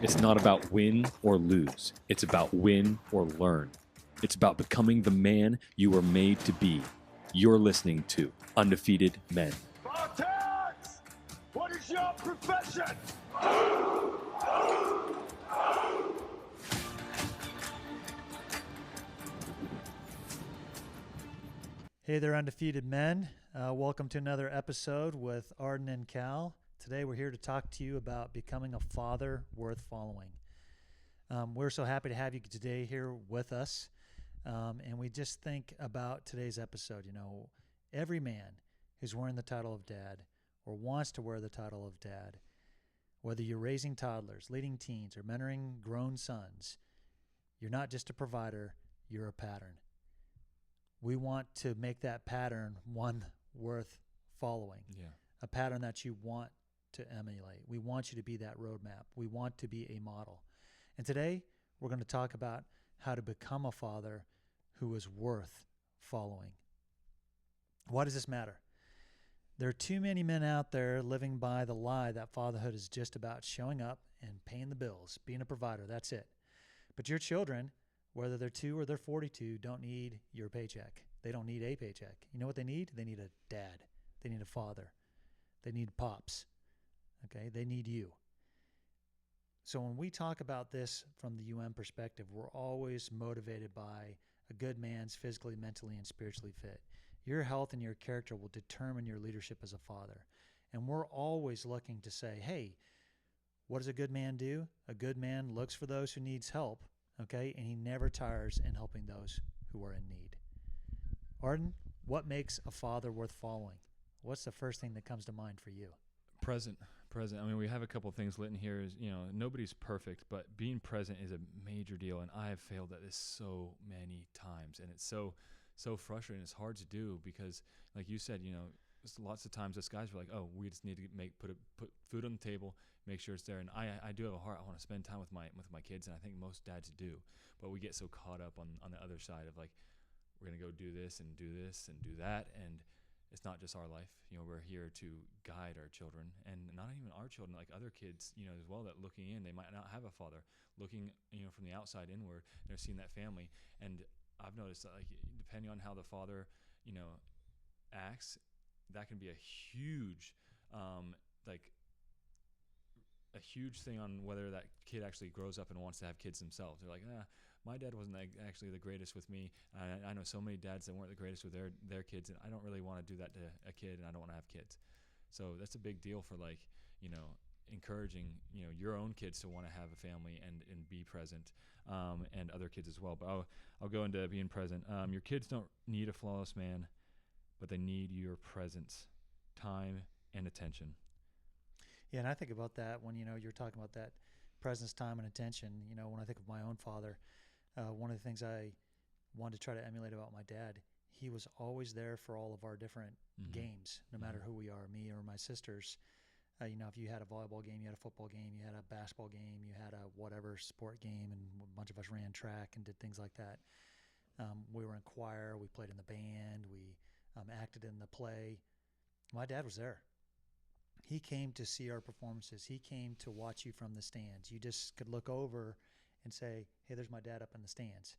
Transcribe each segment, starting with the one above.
It's not about win or lose. It's about win or learn. It's about becoming the man you were made to be. You're listening to Undefeated Men. Spartans! What is your profession? Hey there, Undefeated Men. Welcome to another episode with Arden and Cal. Today we're here to talk to you about becoming a father worth following. We're so happy to have you today here with us. And we just think about today's episode. You know, every man who's wearing the title of dad or wants to wear the title of dad, whether you're raising toddlers, leading teens, or mentoring grown sons, you're not just a provider, you're a pattern. We want to make that pattern one worth following, a pattern that you want to emulate. We want you to be that roadmap. We want to be a model. And today we're going to talk about how to become a father who is worth following. Why does this matter? There are too many men out there living by the lie that fatherhood is just about showing up and paying the bills, being a provider. That's it. But your children, whether they're 2 or they're 42, don't need your paycheck. They don't need a paycheck. You know what they need? They need a dad. They need a father. They need pops. Okay? They need you. So when we talk about this from the UN perspective, we're always motivated by a good man's physically, mentally, and spiritually fit. Your health and your character will determine your leadership as a father. And we're always looking to say, hey, what does a good man do? A good man looks for those who needs help. Okay, and he never tires in helping those who are in need. Arden, what makes a father worth following? What's the first thing that comes to mind for you? Present. I mean, we have a couple of things written here. Is nobody's perfect, but being present is a major deal, and I have failed at this so many times, and it's so frustrating. It's hard to do because, like you said, lots of times us guys are like, oh, we just need to put food on the table, make sure it's there. And I do have a heart. I want to spend time with my kids, and I think most dads do. But we get so caught up on the other side of like, we're gonna go do this and do that, and it's not just our life. We're here to guide our children, and not even our children, like other kids, as well, that looking in, they might not have a father. Looking, from the outside inward, they're seeing that family. And I've noticed that, like, depending on how the father, acts, that can be a huge, a huge thing on whether that kid actually grows up and wants to have kids themselves. They're like, my dad wasn't actually the greatest with me. I know so many dads that weren't the greatest with their kids, and I don't really want to do that to a kid, and I don't want to have kids. So that's a big deal for, like, encouraging, your own kids to want to have a family and be present, and other kids as well. But I'll go into being present. Your kids don't need a flawless man, but they need your presence, time, and attention. Yeah, and I think about that when, you're talking about that presence, time, and attention. When I think of my own father, one of the things I wanted to try to emulate about my dad, he was always there for all of our different games, no matter who we are, me or my sisters. If you had a volleyball game, you had a football game, you had a basketball game, you had a whatever sport game, and a bunch of us ran track and did things like that. We were in choir, we played in the band, we acted in the play. My dad was there. He came to see our performances. He came to watch you from the stands. You just could look over and say, hey, there's my dad up in the stands.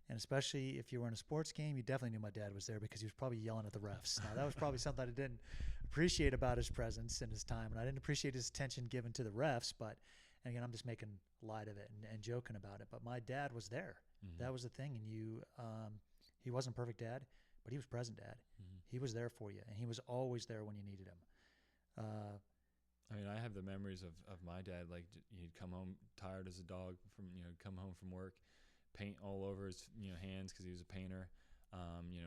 And especially if you were in a sports game, you definitely knew my dad was there because he was probably yelling at the refs. Now, that was probably something I didn't appreciate about his presence and his time, and I didn't appreciate his attention given to the refs, but, and again, I'm just making light of it and joking about it, but my dad was there. That was the thing, and he wasn't a perfect dad, but he was present dad. He was there for you, and he was always there when you needed him. I mean, I have the memories of my dad. Like, he'd come home tired as a dog come home from work, paint all over his hands because he was a painter.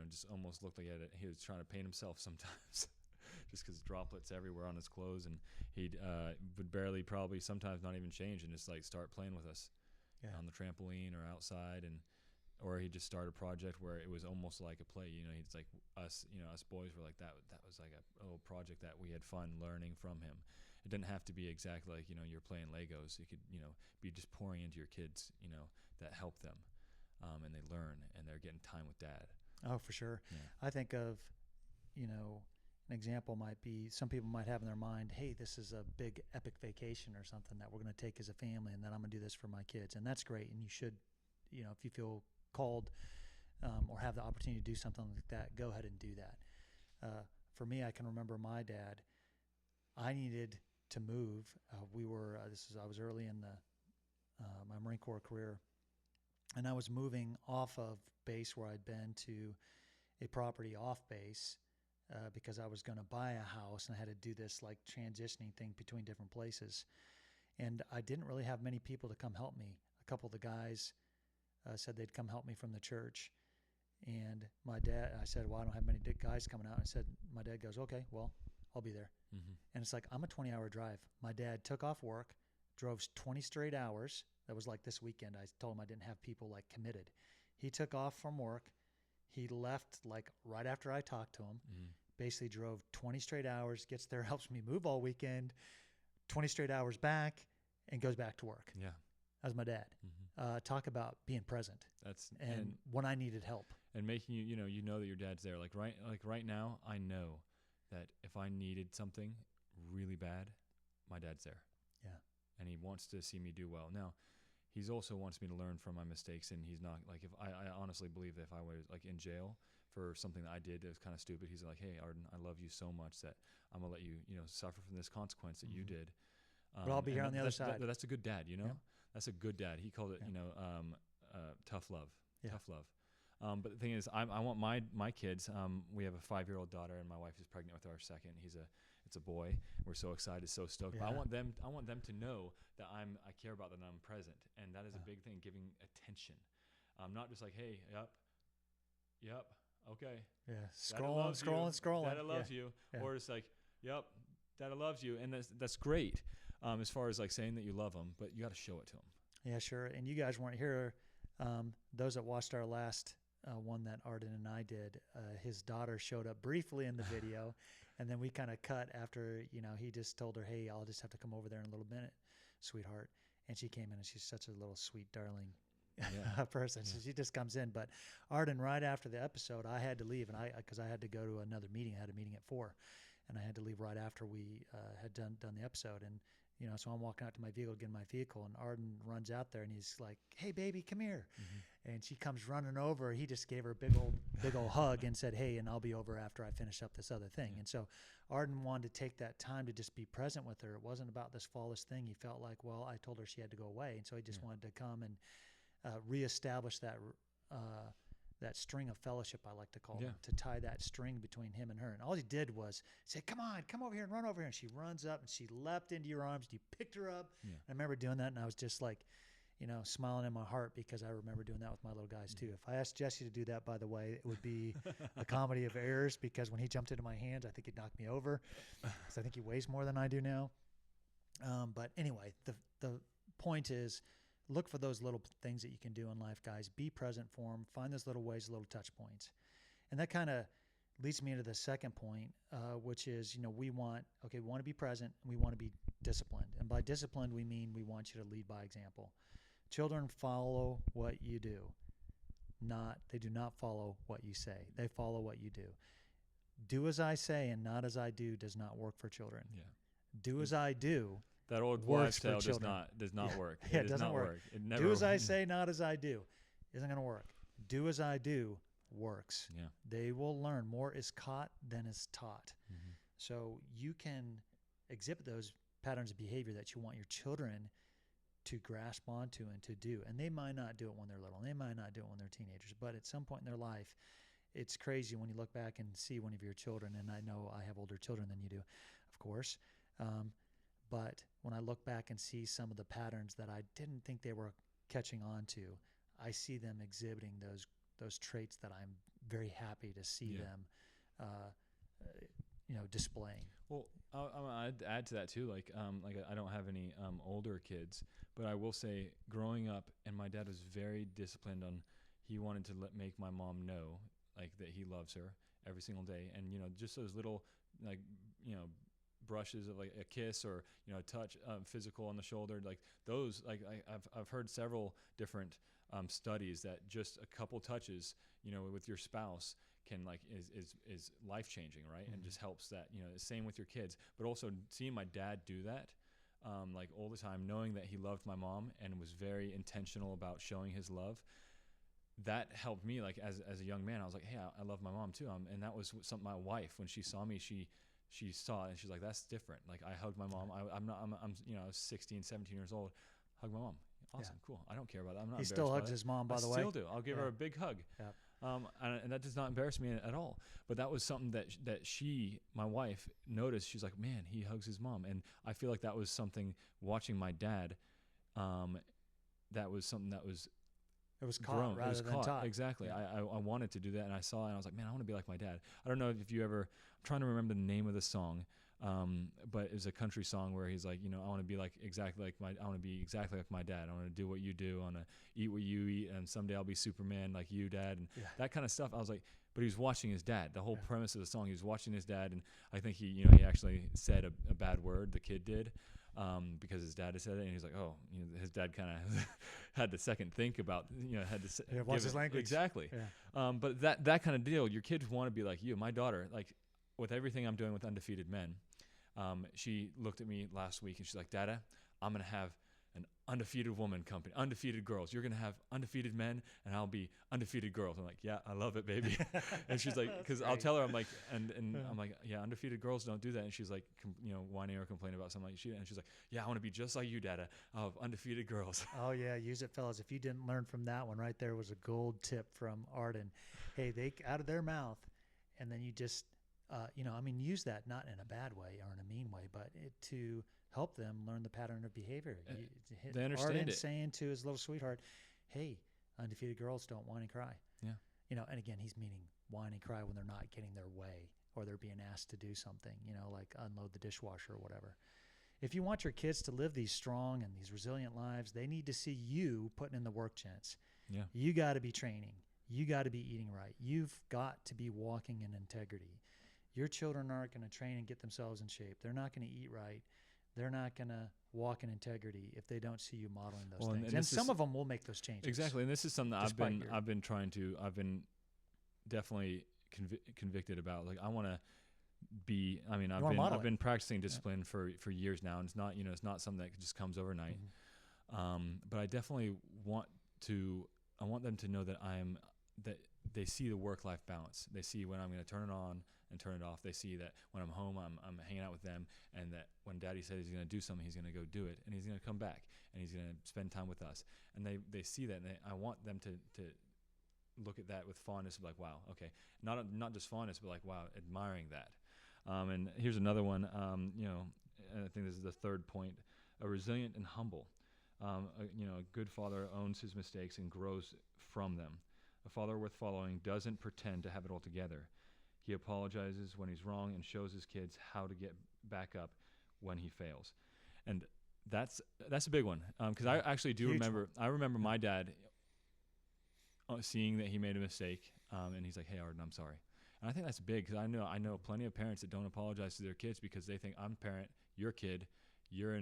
Just almost looked like he was trying to paint himself sometimes, just because droplets everywhere on his clothes. And he'd would barely, probably sometimes not even change, and just like start playing with us on the trampoline or outside, or he'd just start a project where it was almost like a play. He's like us boys were like that. That was like a little project that we had fun learning from him. It didn't have to be exactly like, you're playing Legos. It could, be just pouring into your kids, that help them, and they learn, and they're getting time with dad. Oh, for sure. Yeah. I think of, an example might be some people might have in their mind, hey, this is a big epic vacation or something that we're going to take as a family, and then I'm going to do this for my kids. And that's great. And you should, if you feel called or have the opportunity to do something like that, go ahead and do that. For me, I can remember my dad. I needed to move. I was early in my Marine Corps career, and I was moving off of base where I'd been to a property off base because I was going to buy a house, and I had to do this like transitioning thing between different places. And I didn't really have many people to come help me. A couple of the guys said they'd come help me from the church. And my dad, I said, well, I don't have many guys coming out. I said, my dad goes, okay, well, I'll be there. Mm-hmm. And it's like, I'm a 20-hour drive. My dad took off work, drove 20 straight hours. That was like this weekend. I told him I didn't have people like committed. He took off from work. He left like right after I talked to him, basically drove 20 straight hours, gets there, helps me move all weekend, 20 straight hours back, and goes back to work. Yeah. That was my dad. Talk about being present. And when I needed help. And making you know that your dad's there. Like right now, I know that if I needed something really bad, my dad's there. Yeah. And he wants to see me do well. Now, he's also wants me to learn from my mistakes, and he's not like, if I honestly believe that if I was like in jail for something that I did that was kind of stupid, he's like, hey, Arden, I love you so much that I'm gonna let you suffer from this consequence that you did. But I'll be here on the other side. That's a good dad, Yeah. That's a good dad. He called it, tough love. Yeah. Tough love. But the thing is, I want my kids. We have a 5-year-old daughter, and my wife is pregnant with our second. It's a boy. We're so excited, so stoked. Yeah. But I want them to know that I care about them, that I'm present, and that is a big thing. Giving attention, not just like, hey, yep, okay. Yeah, scrolling. Dada loves you, or it's like, yep, Dada loves you, and that's great. As far as like saying that you love them, but you got to show it to them. Yeah, sure. And you guys weren't here. Those that watched our last one that Arden and I did, his daughter showed up briefly in the video, and then we kind of cut after, he just told her, hey, I'll just have to come over there in a little minute, sweetheart. And she came in, and she's such a little sweet, darling person. Yeah. So she just comes in. But Arden, right after the episode, I had to leave, and because I had to go to another meeting. I had a meeting at 4:00, and I had to leave right after we had done the episode. And so I'm walking out to my vehicle, getting my vehicle, and Arden runs out there, and he's like, hey, baby, come here. And she comes running over. He just gave her a big old hug and said, hey, and I'll be over after I finish up this other thing. And so Arden wanted to take that time to just be present with her. It wasn't about this flawless thing. He felt like, well, I told her she had to go away. And so he just wanted to come and reestablish that string of fellowship, I like to call it, to tie that string between him and her. And all he did was say, come on, come over here and run over here. And she runs up, and she leapt into your arms, and you picked her up. Yeah. I remember doing that, and I was just like, smiling in my heart, because I remember doing that with my little guys too. If I asked Jesse to do that, by the way, it would be a comedy of errors, because when he jumped into my hands, I think he'd knock me over, because I think he weighs more than I do now. But anyway, the point is, look for those little things that you can do in life, guys. Be present for them. Find those little ways, little touch points. And that kind of leads me into the second point, which is, we want to be present, and we want to be disciplined. And by disciplined, we mean we want you to lead by example. Children follow what you do. They do not follow what you say. They follow what you do. Do as I say and not as I do does not work for children. Yeah. Do as I do. That old works lifestyle for does not work. Yeah, it doesn't not work. It never. Do as I say, not as I do. Isn't going to work. Do as I do works. Yeah. They will learn. More is caught than is taught. Mm-hmm. So you can exhibit those patterns of behavior that you want your children to grasp onto and to do. And they might not do it when they're little. They might not do it when they're teenagers. But at some point in their life, it's crazy when you look back and see one of your children. And I know I have older children than you do, of course. But when I look back and see some of the patterns that I didn't think they were catching on to, I see them exhibiting those traits that I'm very happy to see them, displaying. Well, I'd add to that too. Like I don't have any older kids, but I will say, growing up, and my dad was very disciplined on. He wanted to make my mom know like that he loves her every single day, and just those little brushes of like a kiss or a touch, physical on the shoulder, like those. Like I've heard several different studies that just a couple touches, with your spouse can like is life changing, right? And just helps that, you know, same with your kids, but also seeing my dad do that, like all the time, knowing that he loved my mom and was very intentional about showing his love. That helped me, like as a young man. I was like, hey, I love my mom too. And that was something my wife, when she saw me, she saw it and she's like, that's different. Like I hugged my mom. I'm you know, I was 16, 17 years old. Hug my mom. Awesome, cool. I don't care about that. I'm not. He embarrassed still by hugs it. his mom, by the way. I still do. I'll give her a big hug. Yeah. And that does not embarrass me at all. But that was something that she, my wife, noticed. She's like, man, he hugs his mom. And I feel like that was something, watching my dad, that was something that was It was caught grown. rather than taught. Exactly. Yeah. I wanted to do that, and I saw it, and I was like, man, I want to be like my dad. I don't know if you ever, I'm trying to remember the name of the song, but it was a country song where he's like, you know, I want to be exactly like my dad. I want to do what you do. I want to eat what you eat, and someday I'll be Superman like you, Dad, and that kind of stuff. I was like, but he was watching his dad. The whole premise of the song, he was watching his dad, and I think he actually said a bad word, the kid did. Because his dad had said it, and he's like, oh, you know, his dad kind of had to second think about, you know, had to what's his language? Exactly. Yeah. But that kind of deal, your kids want to be like you. My daughter, like with everything I'm doing with Undefeated Men, she looked at me last week and she's like, Dada, I'm going to have an undefeated woman company, undefeated girls. You're going to have undefeated men and I'll be undefeated girls. I'm like, yeah, I love it, baby. And she's like, because I'll tell her, I'm like, and I'm like, yeah, undefeated girls don't do that. And she's like, you know, whining or complaining about something like and she's like, yeah, I want to be just like you, Dada. I'll have undefeated girls. Oh yeah, use it, fellas. If you didn't learn from that one right there, was a gold tip from Arden. Hey, they out of their mouth, and then you just, you know, I mean, use that not in a bad way or in a mean way, but to help them learn the pattern of behavior. They understand Arden it. saying to his little sweetheart, hey, undefeated girls don't whine and cry. Yeah. You know, and again, he's meaning whine and cry when they're not getting their way or they're being asked to do something, you know, like unload the dishwasher or whatever. If you want your kids to live these strong and these resilient lives, they need to see you putting in the work, gents. Yeah. You got to be training. You got to be eating right. You've got to be walking in integrity. Your children aren't going to train and get themselves in shape. They're not going to eat right. They're not going to walk in integrity if they don't see you modeling those things. And some of them will make those changes. Exactly. And this is something that I've been definitely convicted about. Like, I want to be, I mean, I've been practicing discipline for years now, and it's not, you know, it's not something that just comes overnight. But I definitely want them to know that that they see the work-life balance. They see when I'm going to turn it on and turn it off. They see that when I'm home, I'm hanging out with them, and that when Daddy says he's going to do something, he's going to go do it, and he's going to come back, and he's going to spend time with us. And they see that, and I want them to look at that with fondness of like, wow, okay, not just fondness, but like, wow, admiring that. And here's another one. You know, and I think this is the third point: a resilient and humble. You know, a good father owns his mistakes and grows from them. A father worth following doesn't pretend to have it all together. He apologizes when he's wrong and shows his kids how to get back up when he fails. And that's a big one, because I actually do remember. I remember my dad seeing that he made a mistake, and he's like, "Hey, Arden, I'm sorry." And I think that's big, because I know plenty of parents that don't apologize to their kids because they think, I'm parent, you're kid, you're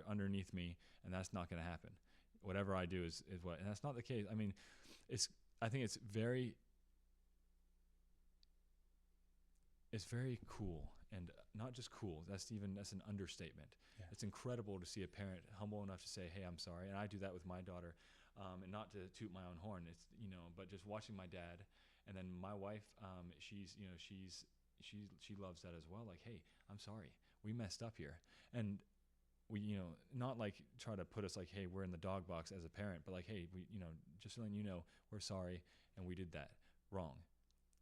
underneath me, and that's not going to happen. Whatever I do is what, and that's not the case. I mean, I think it's very cool, and not just cool. That's an understatement. Yeah. It's incredible to see a parent humble enough to say, "Hey, I'm sorry," and I do that with my daughter, and not to toot my own horn. It's, you know, but just watching my dad, and then my wife, she loves that as well. Like, hey, I'm sorry, we messed up here, and we, you know, not like try to put us like, hey, we're in the dog box as a parent, but like, hey, we, you know, just letting you know, we're sorry, and we did that wrong.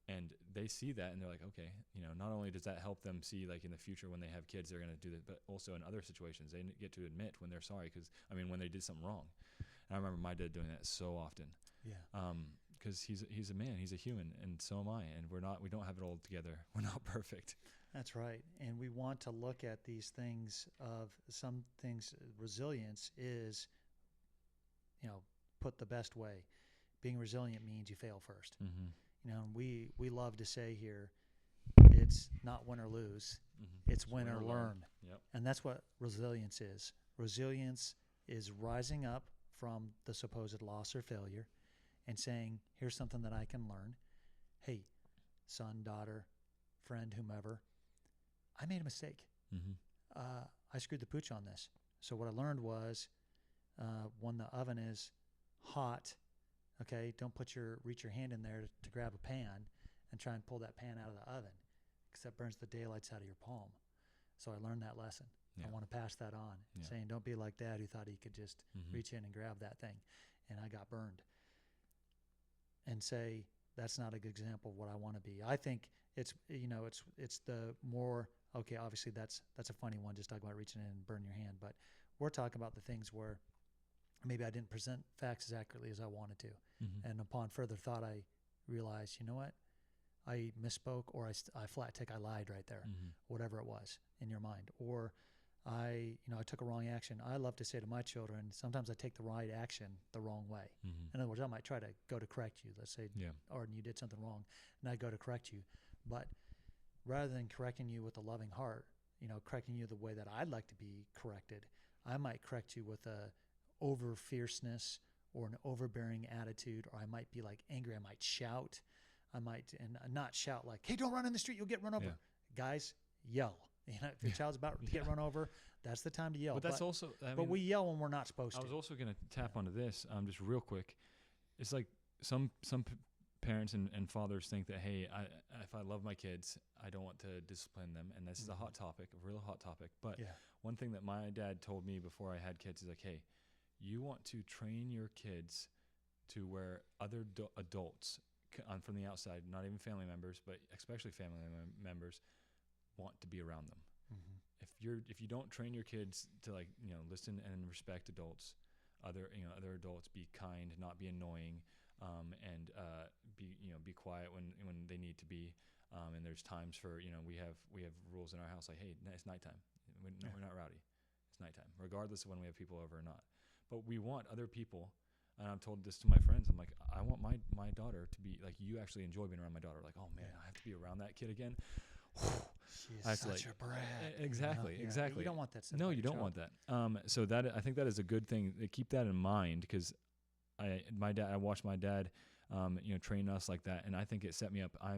And they see that, and they're like, okay, you know, not only does that help them see, like, in the future when they have kids, they're going to do that, but also in other situations, they get to admit when they're sorry, because, I mean, when they did something wrong. And I remember my dad doing that so often. Yeah. Because he's a man, he's a human, and so am I, and we don't have it all together. We're not perfect. That's right. And we want to look at these things of some things. Resilience is, you know, put the best way. Being resilient means you fail first. Mm-hmm. You know, we love to say here, it's not win or lose, it's win or learn. Yep. And that's what resilience is. Resilience is rising up from the supposed loss or failure and saying, here's something that I can learn. Hey, son, daughter, friend, whomever, I made a mistake. Mm-hmm. I screwed the pooch on this. So what I learned was when the oven is hot, okay, don't reach your hand in there to grab a pan and try and pull that pan out of the oven, because that burns the daylights out of your palm. So I learned that lesson. Yeah. I want to pass that on, Yeah. saying don't be like Dad, who thought he could just Mm-hmm. reach in and grab that thing, and I got burned. And say that's not a good example of what I want to be. I think it's the more, okay, obviously that's a funny one, just talking about reaching in and burn your hand, but we're talking about the things where maybe I didn't present facts as accurately as I wanted to. Mm-hmm. And upon further thought, I realized, you know what? I misspoke, or I flat tick, I lied right there, Mm-hmm. whatever it was in your mind. Or I took a wrong action. I love to say to my children, sometimes I take the right action the wrong way. Mm-hmm. In other words, I might try to go to correct you. Let's say, Yeah. Arden, you did something wrong, and I go to correct you. But rather than correcting you with a loving heart, correcting you the way that I'd like to be corrected, I might correct you with a over fierceness or an overbearing attitude, or I might be like angry. I might shout. I might, and not shout like, hey, don't run in the street, you'll get run over. Yeah. Guys, yell. If your child's about to get run over, that's the time to yell. But that's also, but we yell when we're not supposed to. I was also going to tap onto this just real quick. It's like some parents and fathers think that, hey, if I love my kids, I don't want to discipline them. And this is a hot topic, a real hot topic. But one thing that my dad told me before I had kids is like, hey, you want to train your kids to where other adults from the outside, not even family members, but especially family members, want to be around them. Mm-hmm. If you don't train your kids to listen and respect adults, other adults, be kind, not be annoying, and be quiet when they need to be. And there's times for we have rules in our house like, hey, it's nighttime. We're not rowdy. It's nighttime, regardless of when we have people over or not. But we want other people. And I've told this to my friends. I'm like, I want my daughter to be like, you actually enjoy being around my daughter. Like, oh man, I have to be around that kid again. She's such a brat. Exactly, exactly. You don't want that. No, you don't want that. So that I think that is a good thing. Keep that in mind, because I watched my dad, train us like that, and I think it set me up. I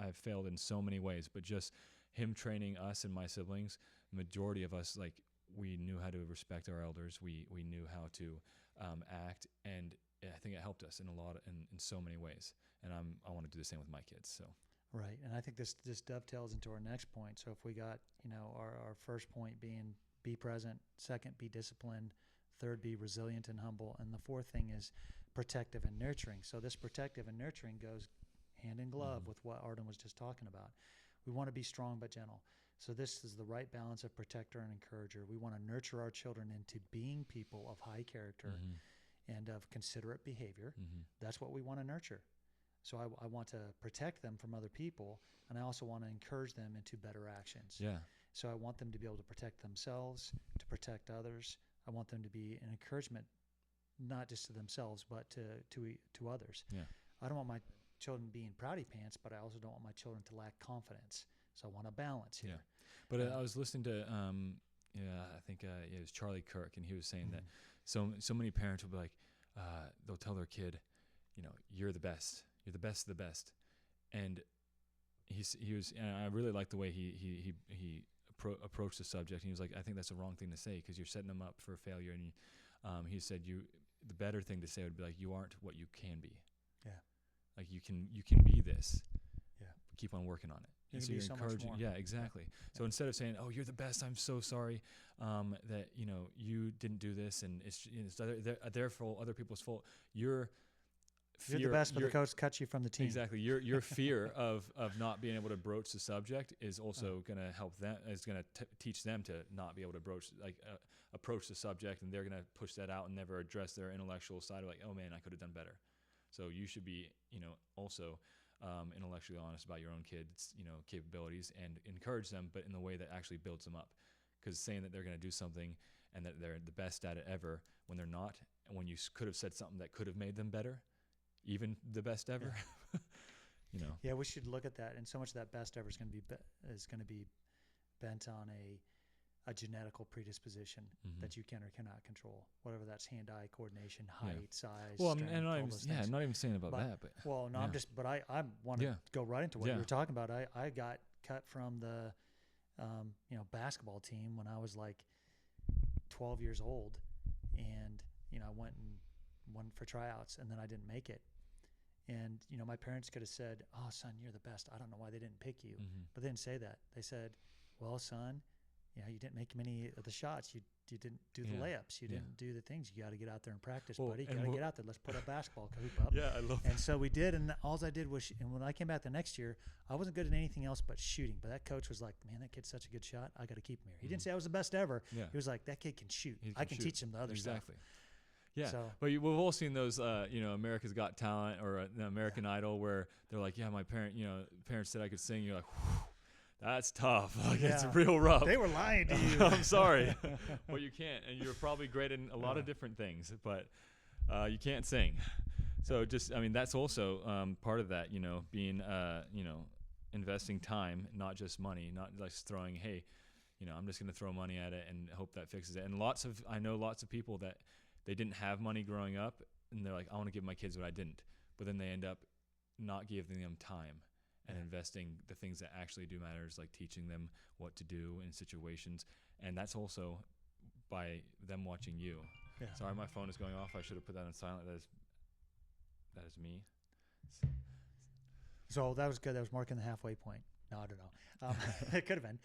have failed in so many ways, but just him training us and my siblings, majority of us, like, we knew how to respect our elders. We knew how to act, and I think it helped us in so many ways. And I want to do the same with my kids. So. Right, and I think this dovetails into our next point. So if we got, our first point being be present, second, be disciplined, third, be resilient and humble, and the fourth thing is protective and nurturing. So this protective and nurturing goes hand in glove with what Arden was just talking about. We want to be strong but gentle. So this is the right balance of protector and encourager. We want to nurture our children into being people of high character and of considerate behavior. That's what we want to nurture. So I want to protect them from other people, and I also want to encourage them into better actions. Yeah. So I want them to be able to protect themselves, to protect others. I want them to be an encouragement, not just to themselves, but to others. Yeah. I don't want my children being proudy pants, but I also don't want my children to lack confidence. So I want a balance here. Yeah. But I was listening to I think it was Charlie Kirk, and he was saying that so many parents will be like, they'll tell their kid, you're the best. You're the best of the best. And he was, and I really liked the way he approached the subject. He was like, I think that's the wrong thing to say, because you're setting them up for failure. And he said, the better thing to say would be like, you aren't what you can be. Yeah. Like you can be this. Yeah. Keep on working on it. You and can so be you're so much encouraging. more. Yeah, exactly. Yeah. So instead of saying, "Oh, you're the best. I'm so sorry that you didn't do this," and it's their fault, other people's fault. You're the best, but the coach cuts you from the team. Exactly. Your fear of not being able to broach the subject is also going to help them. Is going to teach them to not be able to approach the subject, and they're going to push that out and never address their intellectual side of like, "Oh man, I could have done better." So you should be, also intellectually honest about your own kids, capabilities, and encourage them, but in the way that actually builds them up. Because saying that they're going to do something and that they're the best at it ever when they're not, and when you could have said something that could have made them better, even the best ever, Yeah, we should look at that. And so much of that best ever is going to be bent on a genetical predisposition that you can or cannot control, whatever that's hand-eye coordination, height, size, Well, strength, and all those things. not even saying about that, but well, no, yeah. I want to go right into what you Yeah. were talking about. I got cut from the, basketball team when I was like 12 years old, and I went for tryouts, and then I didn't make it. And my parents could have said, "Oh, son, you're the best." I don't know why they didn't pick you, but they didn't say that. They said, "Well, son, you didn't make many of the shots. You didn't do the layups. You didn't do the things. You got to get out there and practice, buddy. You got to get out there. Let's put a basketball hoop up." Yeah, I love that. And so we did, and all I did was, and when I came back the next year, I wasn't good at anything else but shooting. But that coach was like, "Man, that kid's such a good shot. I got to keep him here." He didn't say I was the best ever. Yeah. He was like, "That kid can shoot. He I can shoot. teach him the other stuff." Exactly. Yeah, So- but we've all seen those, America's Got Talent or American Idol, where they're like, "Yeah, my parents said I could sing." You're like, "Whew, that's tough. Like it's Yeah. real rough." They were lying to you. I'm sorry, but you can't, and you're probably great in a lot of different things, but you can't sing. So that's also part of that. Being investing time, not just money, not just throwing, "Hey, I'm just going to throw money at it and hope that fixes it." And I know lots of people that they didn't have money growing up, and they're like, "I want to give my kids what I didn't," but then they end up not giving them time and investing the things that actually do matters, like teaching them what to do in situations. And that's also by them watching you. Yeah. Sorry, my phone is going off. I should have put that on silent. That is me. So that was good. That was marking the halfway point. No, I don't know. It could have been.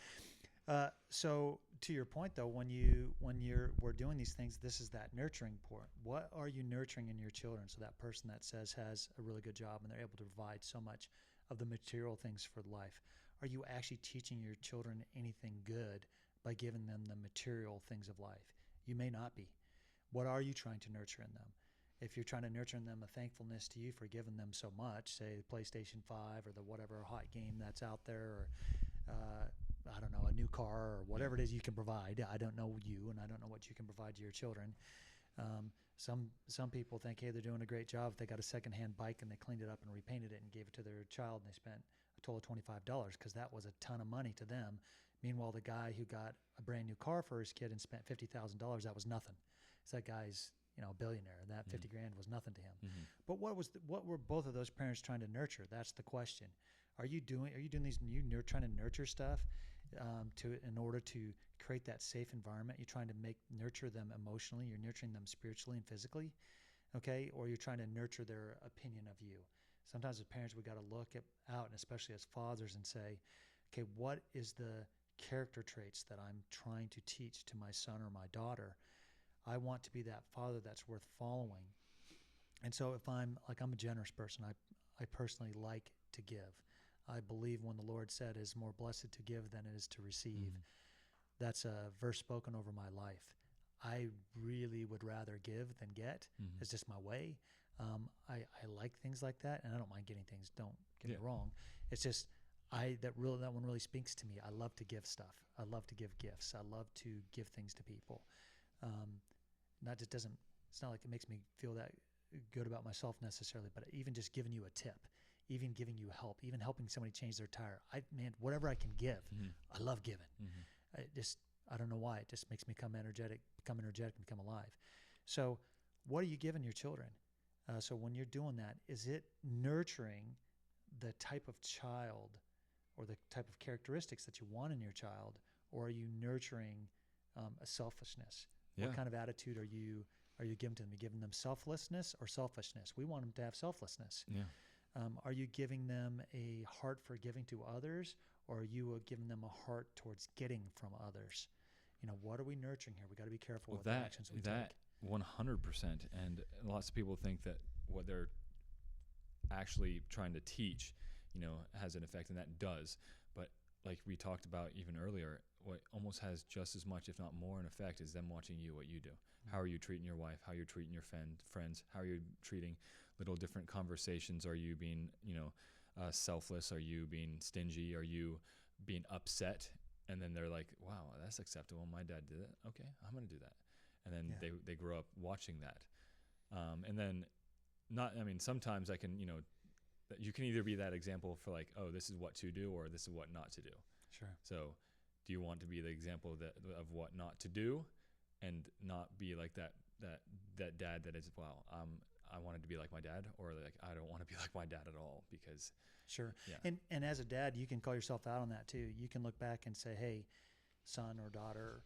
So to your point, though, when we're doing these things, this is that nurturing part. What are you nurturing in your children? So that person that has a really good job and they're able to provide so much of the material things for life. Are you actually teaching your children anything good by giving them the material things of life? You may not be. What are you trying to nurture in them? If you're trying to nurture in them a thankfulness to you for giving them so much, say the PlayStation 5 or the whatever hot game that's out there, or I don't know, a new car or whatever it is you can provide. I don't know you, and I don't know what you can provide to your children. Some people think, hey, they're doing a great job if they got a secondhand bike and they cleaned it up and repainted it and gave it to their child, and they spent a total of $25 because that was a ton of money to them. Meanwhile, the guy who got a brand new car for his kid and spent $50,000, that was nothing. So that guy's a billionaire, and that 50 grand was nothing to him. But what were both of those parents trying to nurture? That's the question. Are you doing these? You're trying to nurture stuff in order to create that safe environment. You're trying to nurture them emotionally. You're nurturing them spiritually and physically, okay? Or you're trying to nurture their opinion of you. Sometimes as parents, we got to look out, and especially as fathers, and say, okay, what is the character traits that I'm trying to teach to my son or my daughter? I want to be that father that's worth following. And so if I'm a generous person, I personally like to give. I believe when the Lord said is more blessed to give than it is to receive. That's a verse spoken over my life. I really would rather give than get. It's just my way. I like things like that, and I don't mind getting things. Don't get me wrong. It's just that one really speaks to me. I love to give stuff. I love to give gifts. I love to give things to people. It's not like it makes me feel that good about myself necessarily, but even just giving you a tip, even giving you help, even helping somebody change their tire. Whatever I can give, I love giving. I don't know why. It just makes me become energetic, become alive. So what are you giving your children? So when you're doing that, is it nurturing the type of child or the type of characteristics that you want in your child, or are you nurturing a selfishness? Yeah. What kind of attitude are you giving to them? Are you giving them selflessness or selfishness? We want them to have selflessness. Yeah. Are you giving them a heart for giving to others, or are you giving them a heart towards getting from others? What are we nurturing here? We got to be careful with the actions we take. That 100%. And lots of people think that what they're actually trying to teach, has an effect, and that does. But like we talked about even earlier, what almost has just as much, if not more, an effect is them watching what you do. How are you treating your wife? How are you treating your friends? How are you treating little different conversations? Are you being, selfless? Are you being stingy? Are you being upset? And then they're like, wow, that's acceptable. My dad did it. Okay, I'm going to do that. And then they grow up watching that. And then sometimes I can, you can either be that example for like, oh, this is what to do, or this is what not to do. Sure. So do you want to be the example of what not to do, and not be like that dad that is, wow, I wanted to be like my dad, or like I don't want to be like my dad at all, because Sure. yeah. And as a dad, you can call yourself out on that too. You can look back and say, hey, son or daughter,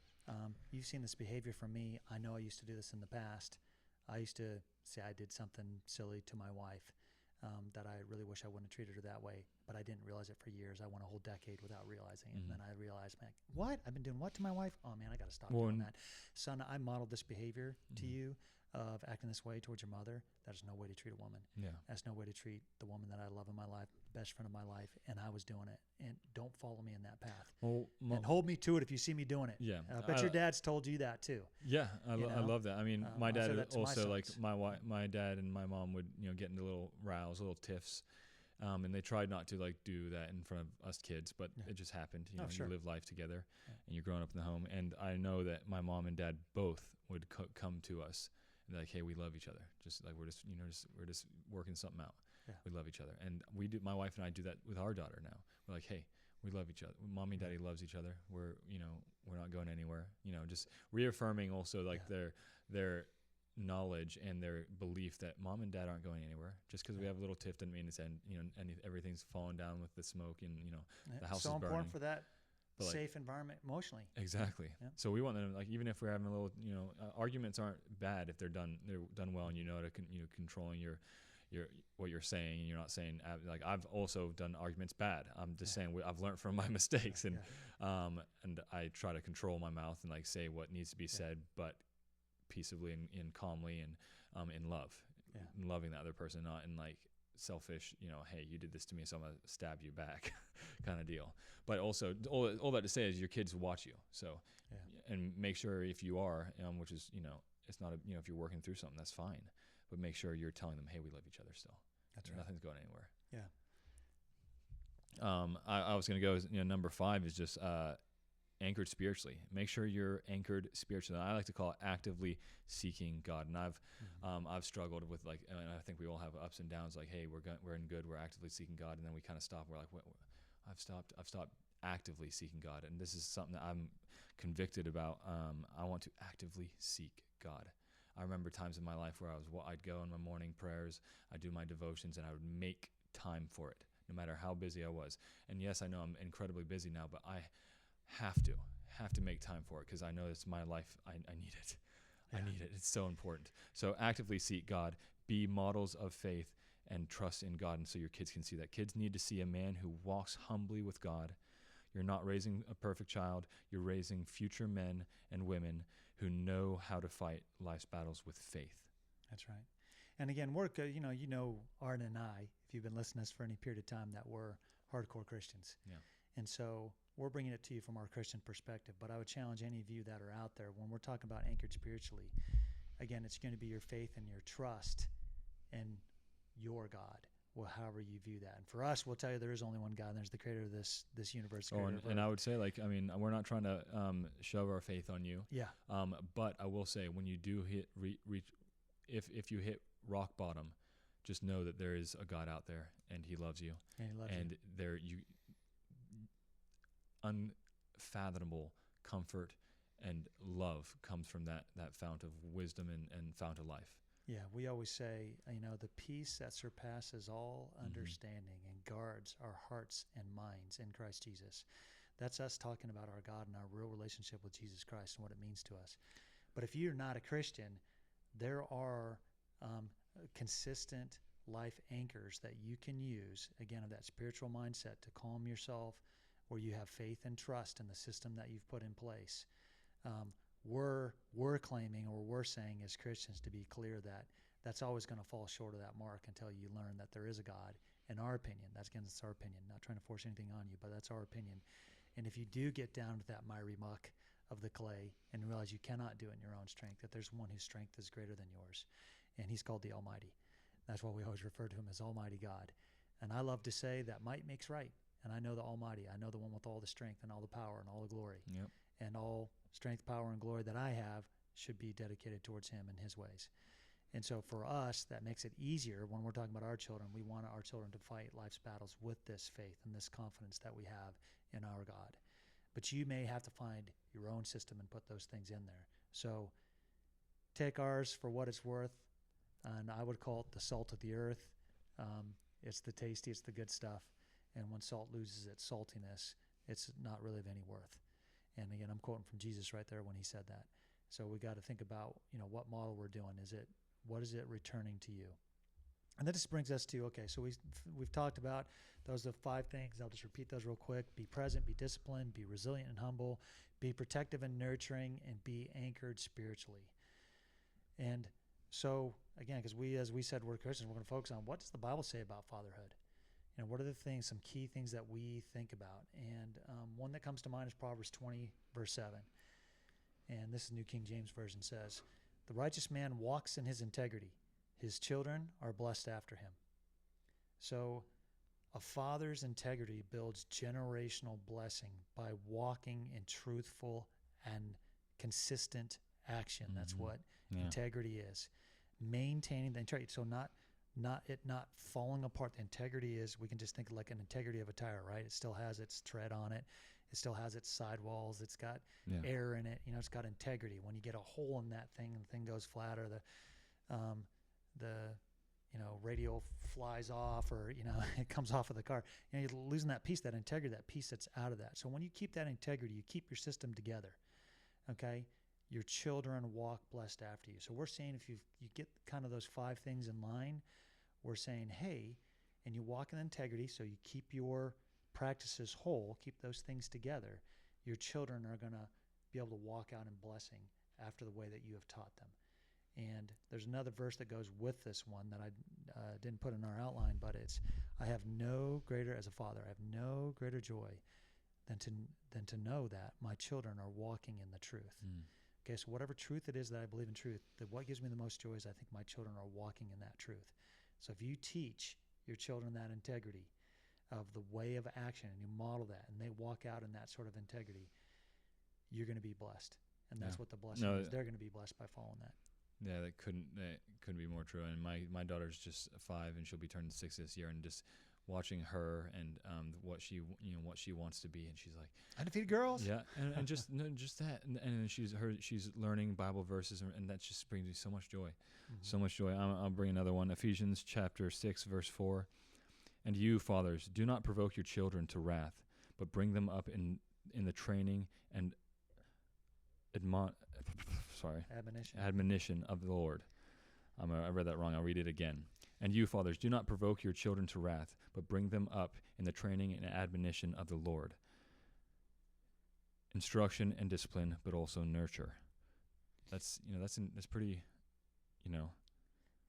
you've seen this behavior from me. I know I used to do this in the past. I used to say I did something silly to my wife that I really wish I wouldn't have treated her that way, but I didn't realize it for years. I went a whole decade without realizing it. And then I realized, man, what? I've been doing what to my wife? Oh, man, I got to stop doing that. Son, I modeled this behavior to you of acting this way towards your mother. That is no way to treat a woman. Yeah. That's no way to treat the woman that I love in my life, best friend of my life, and I was doing it. And don't follow me in that path. Well, and hold me to it if you see me doing it. Yeah. I bet your dad's told you that too. Yeah, I love that. I mean, my dad also, like my dad and my mom would, get into little rows, little tiffs. And they tried not to like do that in front of us kids, but it just happened. You live life together and you're growing up in the home. And I know that my mom and dad both would come to us and be like, hey, we love each other. Just like, we're just working something out. Yeah. We love each other. And my wife and I do that with our daughter now. We're like, hey, we love each other. Mommy and daddy loves each other. We're not going anywhere, just reaffirming also like their knowledge and their belief that mom and dad aren't going anywhere. Just because we have a little tiff doesn't mean it's and everything's falling down with the smoke and the house is burning. So important for that safe environment emotionally. Exactly. Yeah. So we want them, like, even if we're having a little, arguments aren't bad if they're done well, and how to controlling your what you're saying, and you're not saying, like, I've also done arguments bad. I'm just saying I've learned from my mistakes, and I try to control my mouth and like say what needs to be said, but peaceably and calmly and in love, and loving the other person, not in like selfish, hey, you did this to me, so I'm gonna stab you back kind of deal. But also all that to say is your kids watch you, so and make sure if you are, which is it's not if you're working through something, that's fine, but make sure you're telling them, hey, we love each other still. That's right. Nothing's going anywhere. I was gonna go number 5 is just anchored spiritually. Make sure you're anchored spiritually. I like to call it actively seeking God. And I've struggled with, like, and I think we all have ups and downs. Like, hey, we're in good. We're actively seeking God, and then we kind of stop. We're like, I've stopped actively seeking God, and this is something that I'm convicted about. I want to actively seek God. I remember times in my life where I'd go in my morning prayers, I'd do my devotions, and I would make time for it, no matter how busy I was. And yes, I know I'm incredibly busy now, but I have to make time for it, because I know it's my life. I need it. I need it. It's so important. So actively seek God, be models of faith, and trust in God. And so your kids can see that. Kids need to see a man who walks humbly with God. You're not raising a perfect child. You're raising future men and women who know how to fight life's battles with faith. That's right. And again, Arden and I, if you've been listening to us for any period of time, that we're hardcore Christians. Yeah. And so we're bringing it to you from our Christian perspective, but I would challenge any of you that are out there, when we're talking about anchored spiritually, again, it's going to be your faith and your trust in your God, well, however you view that. And for us, we'll tell you there is only one God, and there's the creator of this universe. And I would say, like, I mean, we're not trying to shove our faith on you. Yeah. But I will say, when you do reach, if you hit rock bottom, just know that there is a God out there, and He loves you. And unfathomable comfort and love comes from that fount of wisdom and fount of life. Yeah, we always say, the peace that surpasses all understanding and guards our hearts and minds in Christ Jesus. That's us talking about our God and our real relationship with Jesus Christ and what it means to us. But if you're not a Christian, there are consistent life anchors that you can use, again, of that spiritual mindset to calm yourself, where you have faith and trust in the system that you've put in place. We're claiming, or we're saying as Christians, to be clear, that that's always going to fall short of that mark until you learn that there is a God. In our opinion, that's our opinion, not trying to force anything on you, but that's our opinion. And if you do get down to that miry muck of the clay and realize you cannot do it in your own strength, that there's one whose strength is greater than yours, and He's called the Almighty. That's why we always refer to Him as Almighty God. And I love to say that might makes right. And I know the Almighty. I know the one with all the strength and all the power and all the glory. Yep. And all strength, power, and glory that I have should be dedicated towards Him and His ways. And so for us, that makes it easier when we're talking about our children. We want our children to fight life's battles with this faith and this confidence that we have in our God. but you may have to find your own system and put those things in there. So take ours for what it's worth, and I would call it the salt of the earth. It's the tasty, it's the good stuff. And when salt loses its saltiness, it's not really of any worth. And again, I'm quoting from Jesus right there when he said that. So we got to think about, what model we're doing. What is it returning to you? And that just brings us to, okay, so we've talked about those are 5 things. I'll just repeat those real quick. Be present, be disciplined, be resilient and humble, be protective and nurturing, and be anchored spiritually. And so, again, because as we said, we're Christians, we're going to focus on what does the Bible say about fatherhood? What are the things, some key things that we think about? And one that comes to mind is Proverbs 20, verse 7. And this is New King James Version says, "The righteous man walks in his integrity. His children are blessed after him." So a father's integrity builds generational blessing by walking in truthful and consistent action. That's what integrity is. Maintaining the integrity. So not falling apart. The integrity is, we can just think like an integrity of a tire, right? It still has its tread on it. It still has its sidewalls. It's got air in it. It's got integrity. When you get a hole in that thing and the thing goes flat, or the radio flies off, or it comes off of the car, you're losing that piece, that integrity, that piece that's out of that. So when you keep that integrity, you keep your system together. Okay, your children walk blessed after you. So we're saying if you get kind of those 5 things in line, we're saying, hey, and you walk in integrity, so you keep your practices whole, keep those things together, your children are going to be able to walk out in blessing after the way that you have taught them. And there's another verse that goes with this one that I didn't put in our outline, but it's, I have no greater, as a father, I have no greater joy than to know that my children are walking in the truth. Okay, so whatever truth it is that I believe in truth, that what gives me the most joy is I think my children are walking in that truth. So if you teach your children that integrity of the way of action, and you model that, and they walk out in that sort of integrity, you're going to be blessed. And that's what the blessing is. They're going to be blessed by following that. Yeah, that couldn't be more true. And my daughter's just 5, and she'll be turning 6 this year, and just watching her and what she wants to be, and she's like, Undefeated girls. Yeah, and just that, and she's learning Bible verses, and that just brings me so much joy, so much joy. I'll bring another one. Ephesians chapter 6, verse 4. "And you, fathers, do not provoke your children to wrath, but bring them up in the training and admonition of the Lord." I read that wrong. I'll read it again. "And you, fathers, do not provoke your children to wrath, but bring them up in the training and admonition of the Lord." Instruction and discipline, but also nurture. That's pretty,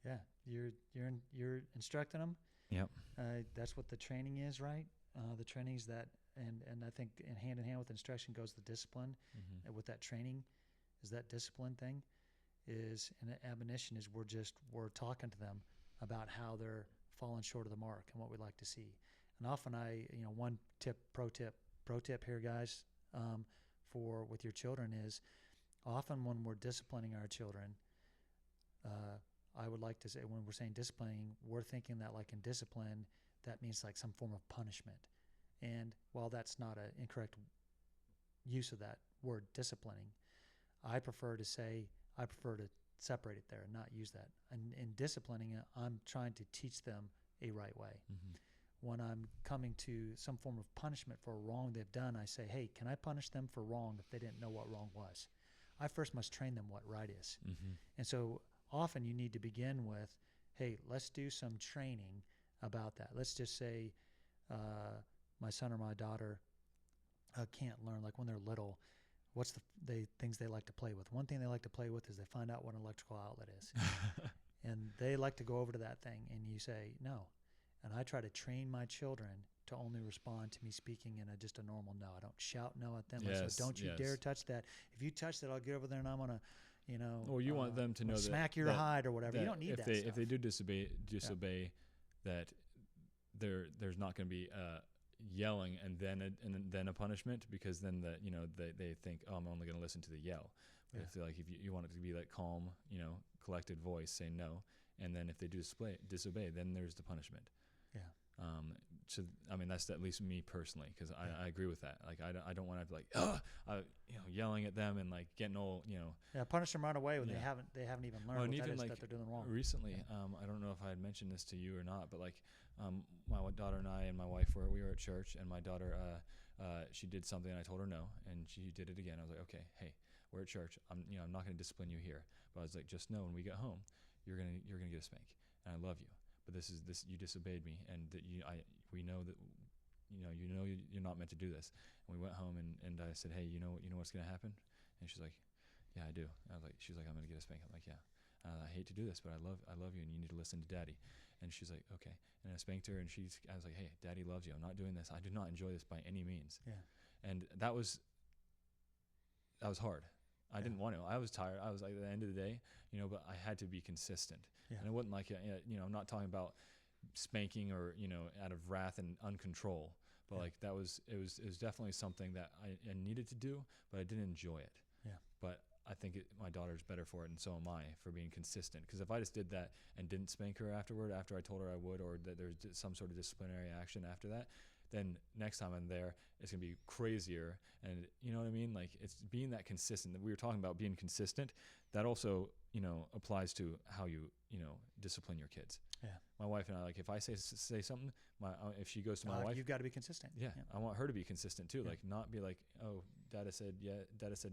Yeah, you're instructing them. Yep. That's what the training is, right? The training is that, and I think in hand with instruction goes the discipline. And with that training is that discipline thing, and the admonition is we're talking to them about how they're falling short of the mark and what we'd like to see. And often one pro tip here, guys, with your children is, often when we're disciplining our children, I would like to say, when we're saying disciplining, we're thinking that like in discipline, that means like some form of punishment. And while that's not an incorrect use of that word, disciplining, I prefer to separate it there and not use that. And in disciplining, I'm trying to teach them a right way. When I'm coming to some form of punishment for a wrong they've done, I say, hey, can I punish them for wrong if they didn't know what wrong was? I first must train them what right is. And so often you need to begin with, hey, let's do some training about that. Let's just say my son or my daughter can't learn, like when they're little, what's the things they like to play with? One thing they like to play with is they find out what an electrical outlet is. And they like to go over to that thing, and you say, no. And I try to train my children to only respond to me speaking in just a normal no. I don't shout no at them. Yes, So don't you dare touch that. If you touch that, I'll get over there and I'm going to, Well, you want them to know that smack your hide or whatever. You don't need that stuff. If they do disobey, that there's not going to be yelling and then a punishment, because then they think, oh, I'm only going to listen to the yell. But if you want it to be that calm, collected voice, say no, and then if they do disobey, then there's the punishment. I mean, that's at least me personally, because I agree with that. Like, I don't want to be like, yelling at them and like getting all, punish them right away when Yeah. they haven't even learned Well, and what that even is like that they're doing wrong. recently, I don't know if I had mentioned this to you or not, but like my daughter and I and my wife we were at church, and my daughter she did something and I told her no, and she did it again. I was like, okay, hey, we're at church. I'm not going to discipline you here, but I was like, just know when we get home, you're gonna get a spank, and I love you, but this you disobeyed me, and that we know that you're not meant to do this. And we went home, and I said, hey, you know what's gonna happen? And she's like, yeah, I do. She's like, I'm gonna get a spank. I'm like, yeah. I hate to do this, but I love you, and you need to listen to Daddy. And she's like, okay. And I spanked her, and I was like, hey, Daddy loves you. I'm not doing this. I do not enjoy this by any means. Yeah. And that was hard. I didn't want to. I was tired. I was like, at the end of the day, but I had to be consistent. Yeah. And it wasn't like, I'm not talking about spanking or, out of wrath and uncontrol. But like it was definitely something that I needed to do, but I didn't enjoy it. Yeah. But I think my daughter's better for it, and so am I, for being consistent. Because if I just did that and didn't spank her afterward, after I told her I would, or that there's some sort of disciplinary action after that, then next time I'm there, it's going to be crazier. And you know what I mean? Like, it's being that consistent. We were talking about being consistent. That also, applies to how you, discipline your kids. Yeah. My wife and I, like, if I say something, if she goes to my wife, you've got to be consistent. yeah, I want her to be consistent too. Yeah. Like, not be like, oh, Dada said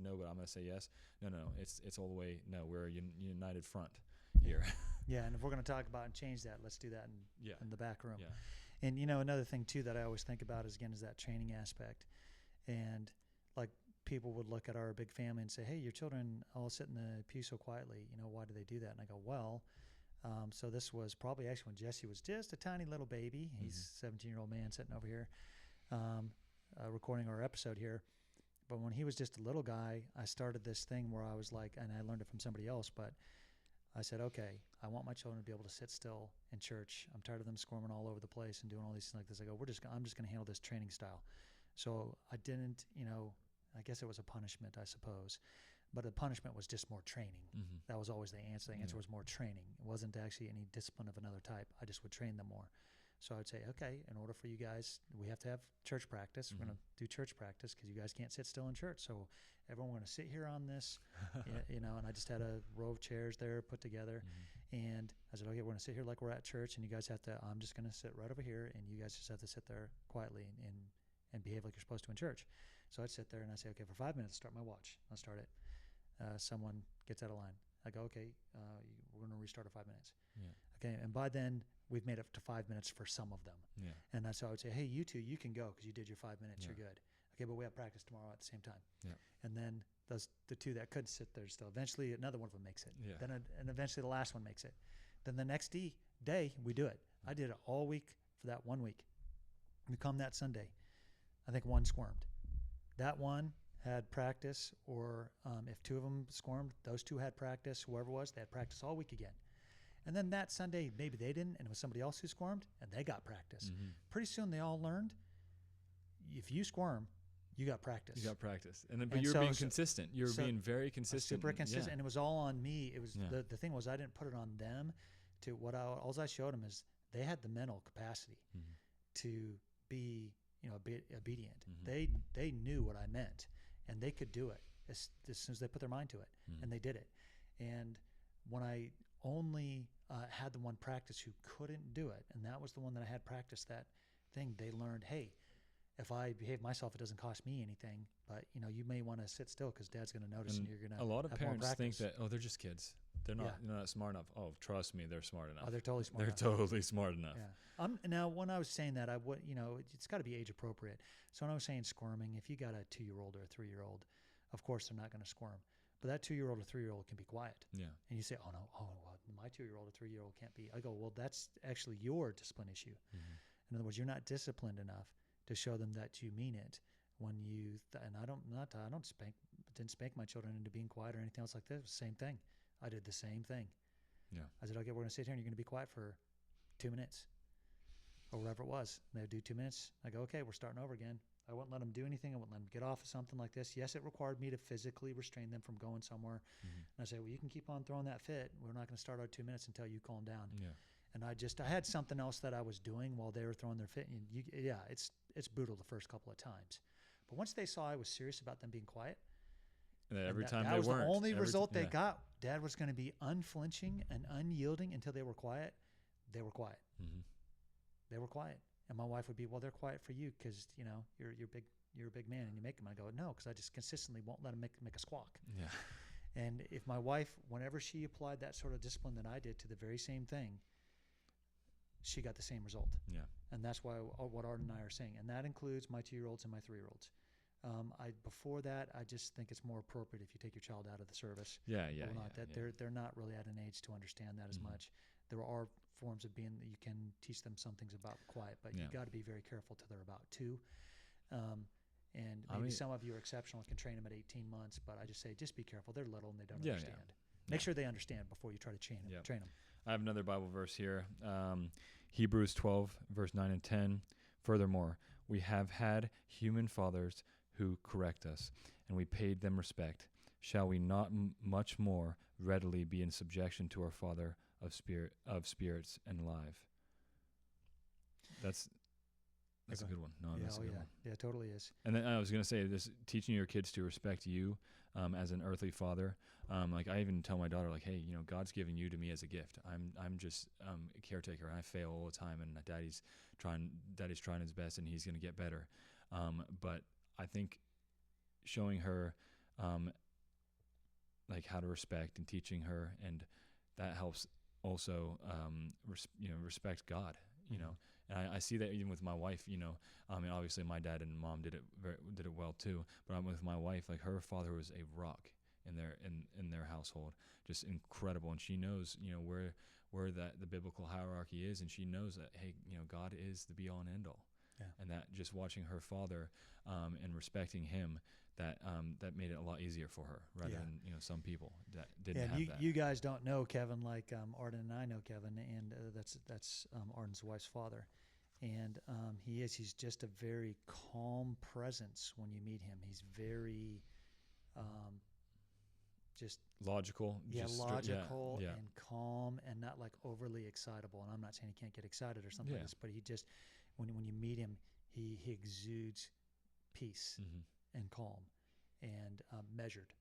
no, but I'm gonna say yes. No, it's all the way. No, we're a united front here. Yeah, and if we're going to talk about and change that, let's do that in the back room. Yeah. And another thing too that I always think about is that training aspect. And like, people would look at our big family and say, hey, your children all sit in the pew so quietly. Why do they do that? And I go, well, so this was probably actually when Jesse was just a tiny little baby. He's a 17-year-old man sitting over here recording our episode here. But when he was just a little guy, I started this thing where I was like, and I learned it from somebody else, but I said, okay, I want my children to be able to sit still in church. I'm tired of them squirming all over the place and doing all these things like this. I go, I'm just going to handle this training style. So I didn't, I guess it was a punishment, I suppose. But the punishment was just more training. Mm-hmm. That was always the answer. The answer was more training. It wasn't actually any discipline of another type. I just would train them more. So I would say, okay, in order for you guys, we have to have church practice. We're going to do church practice because you guys can't sit still in church. So everyone, we're going to sit here on this, and I just had a row of chairs there put together. And I said, okay, we're going to sit here like we're at church, and you guys have to, I'm just going to sit right over here, and you guys just have to sit there quietly and behave like you're supposed to in church. So I'd sit there and I say, okay, for 5 minutes, start my watch. I'll start it. Someone gets out of line. I go, okay, we're going to restart at 5 minutes. Yeah. Okay, and by then we've made it to 5 minutes for some of them. Yeah. And that's how I would say, hey, you two, you can go because you did your 5 minutes. Yeah. You're good. Okay, but we have practice tomorrow at the same time. Yeah. And then the two that could sit there still, eventually another one of them makes it. Yeah. Then and eventually the last one makes it. Then the next day we do it. I did it all week for that 1 week. We come that Sunday. I think one squirmed. That one had practice, or if two of them squirmed, those two had practice. Whoever it was, they had practice all week again. And then that Sunday, maybe they didn't, and it was somebody else who squirmed, and they got practice. Pretty soon they all learned, if you squirm, you got practice. You got practice. But you're being consistent. You're being very consistent. Super consistent. Yeah. And it was all on me. It was the thing was, I didn't put it on them. All I showed them is they had the mental capacity to be obedient. They knew what I meant, and they could do it as soon as they put their mind to it, and they did it. And when I only had the one practice who couldn't do it, and that was the one that I had practice that thing, they learned, hey, if I behave myself, it doesn't cost me anything, but you may want to sit still because Dad's going to notice, and you're going to. A lot of have parents think that, oh, they're just kids. They're not smart enough. Oh, trust me, they're smart enough. Oh, they're totally smart. They're totally smart enough. Yeah. Now, when I was saying that, I would, it's got to be age appropriate. So when I was saying squirming, if you got a 2-year-old or a 3-year-old, of course they're not going to squirm. But that 2-year-old or 3-year-old can be quiet. Yeah. And you say, oh no, well, my 2-year-old or 3-year-old can't be. I go, well, that's actually your discipline issue. In other words, you're not disciplined enough to show them that you mean it. When you and I didn't spank my children into being quiet or anything else like that. It was the same thing. I did the same thing. Yeah. I said, okay, we're going to sit here and you're going to be quiet for 2 minutes or whatever it was. And they would do 2 minutes. I go, okay, we're starting over again. I wouldn't let them do anything. I wouldn't let them get off of something like this. Yes, it required me to physically restrain them from going somewhere. And I say, well, you can keep on throwing that fit. We're not going to start our 2 minutes until you calm down. Yeah. And I had something else that I was doing while they were throwing their fit. And it's brutal the first couple of times. But once they saw I was serious about them being quiet, And and every that, time that they was weren't. the only result they yeah. got. Dad was going to be unflinching and unyielding until they were quiet. They were quiet. Mm-hmm. They were quiet. And my wife would be, well, they're quiet for you because, you're a big man and you make them. I go, no, because I just consistently won't let them make a squawk. Yeah. And if my wife, whenever she applied that sort of discipline that I did to the very same thing, she got the same result. Yeah. And that's why what Art and I are saying. And that includes my 2-year-olds and my 3-year-olds. Before that, I just think it's more appropriate if you take your child out of the service. Yeah. They're not really at an age to understand that as much. There are forms of being that you can teach them some things about quiet, but you got to be very careful till they're about 2. And maybe some of you are exceptional and can train them at 18 months, but I just say just be careful. They're little and they don't understand. Make sure they understand before you try to train them. I have another Bible verse here. Hebrews 12, verse 9 and 10. Furthermore, we have had human fathers who correct us, and we paid them respect. Shall we not much more readily be in subjection to our Father of spirits and life? That's a good one. No, that's a good one. Yeah, it totally is. And then I was going to say this: teaching your kids to respect you as an earthly father. Like I even tell my daughter, like, hey, God's given you to me as a gift. I'm just a caretaker. I fail all the time, and Daddy's trying his best, and he's going to get better. But I think showing her like how to respect and teaching her, and that helps also respect God. And I see that even with my wife. I mean, obviously my dad and mom did it well too. But with my wife, like her father was a rock in their household, just incredible. And she knows where the biblical hierarchy is, and she knows that hey, God is the be all and end all. Yeah. And that just watching her father and respecting him, that made it a lot easier for her rather than some people that didn't have that. You guys don't know Kevin like Arden and I know Kevin, and that's Arden's wife's father, and he's just a very calm presence when you meet him. He's very just logical, logical and calm, and not like overly excitable. And I'm not saying he can't get excited or something like this, but he just when you meet him, he exudes peace and calm and measured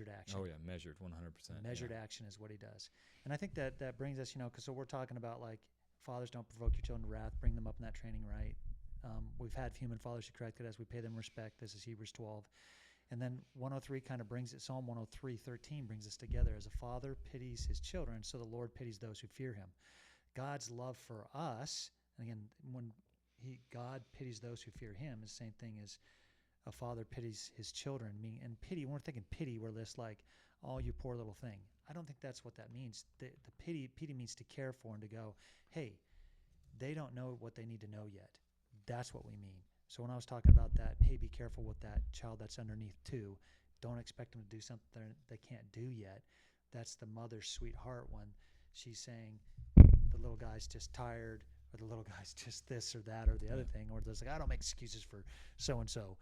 action. Oh yeah, measured 100%. Measured action is what he does. And I think that brings us, because so we're talking about like fathers don't provoke your children to wrath, bring them up in that training, right? We've had human fathers who corrected us. We pay them respect. This is Hebrews 12. And then 103 kind of brings it, Psalm 103:13 brings us together. As a father pities his children, so the Lord pities those who fear him. God's love for us, and again, when God pities those who fear him, is the same thing as a father pities his children. And pity, when we're thinking pity, we're just like, oh, you poor little thing. I don't think that's what that means. The pity means to care for and to go, hey, they don't know what they need to know yet. That's what we mean. So when I was talking about that, hey, be careful with that child that's underneath too. Don't expect them to do something they can't do yet. That's the mother's sweetheart when she's saying the little guy's just tired, or the little guy's just this or that or the other thing, or there's like, I don't make excuses for so-and-so.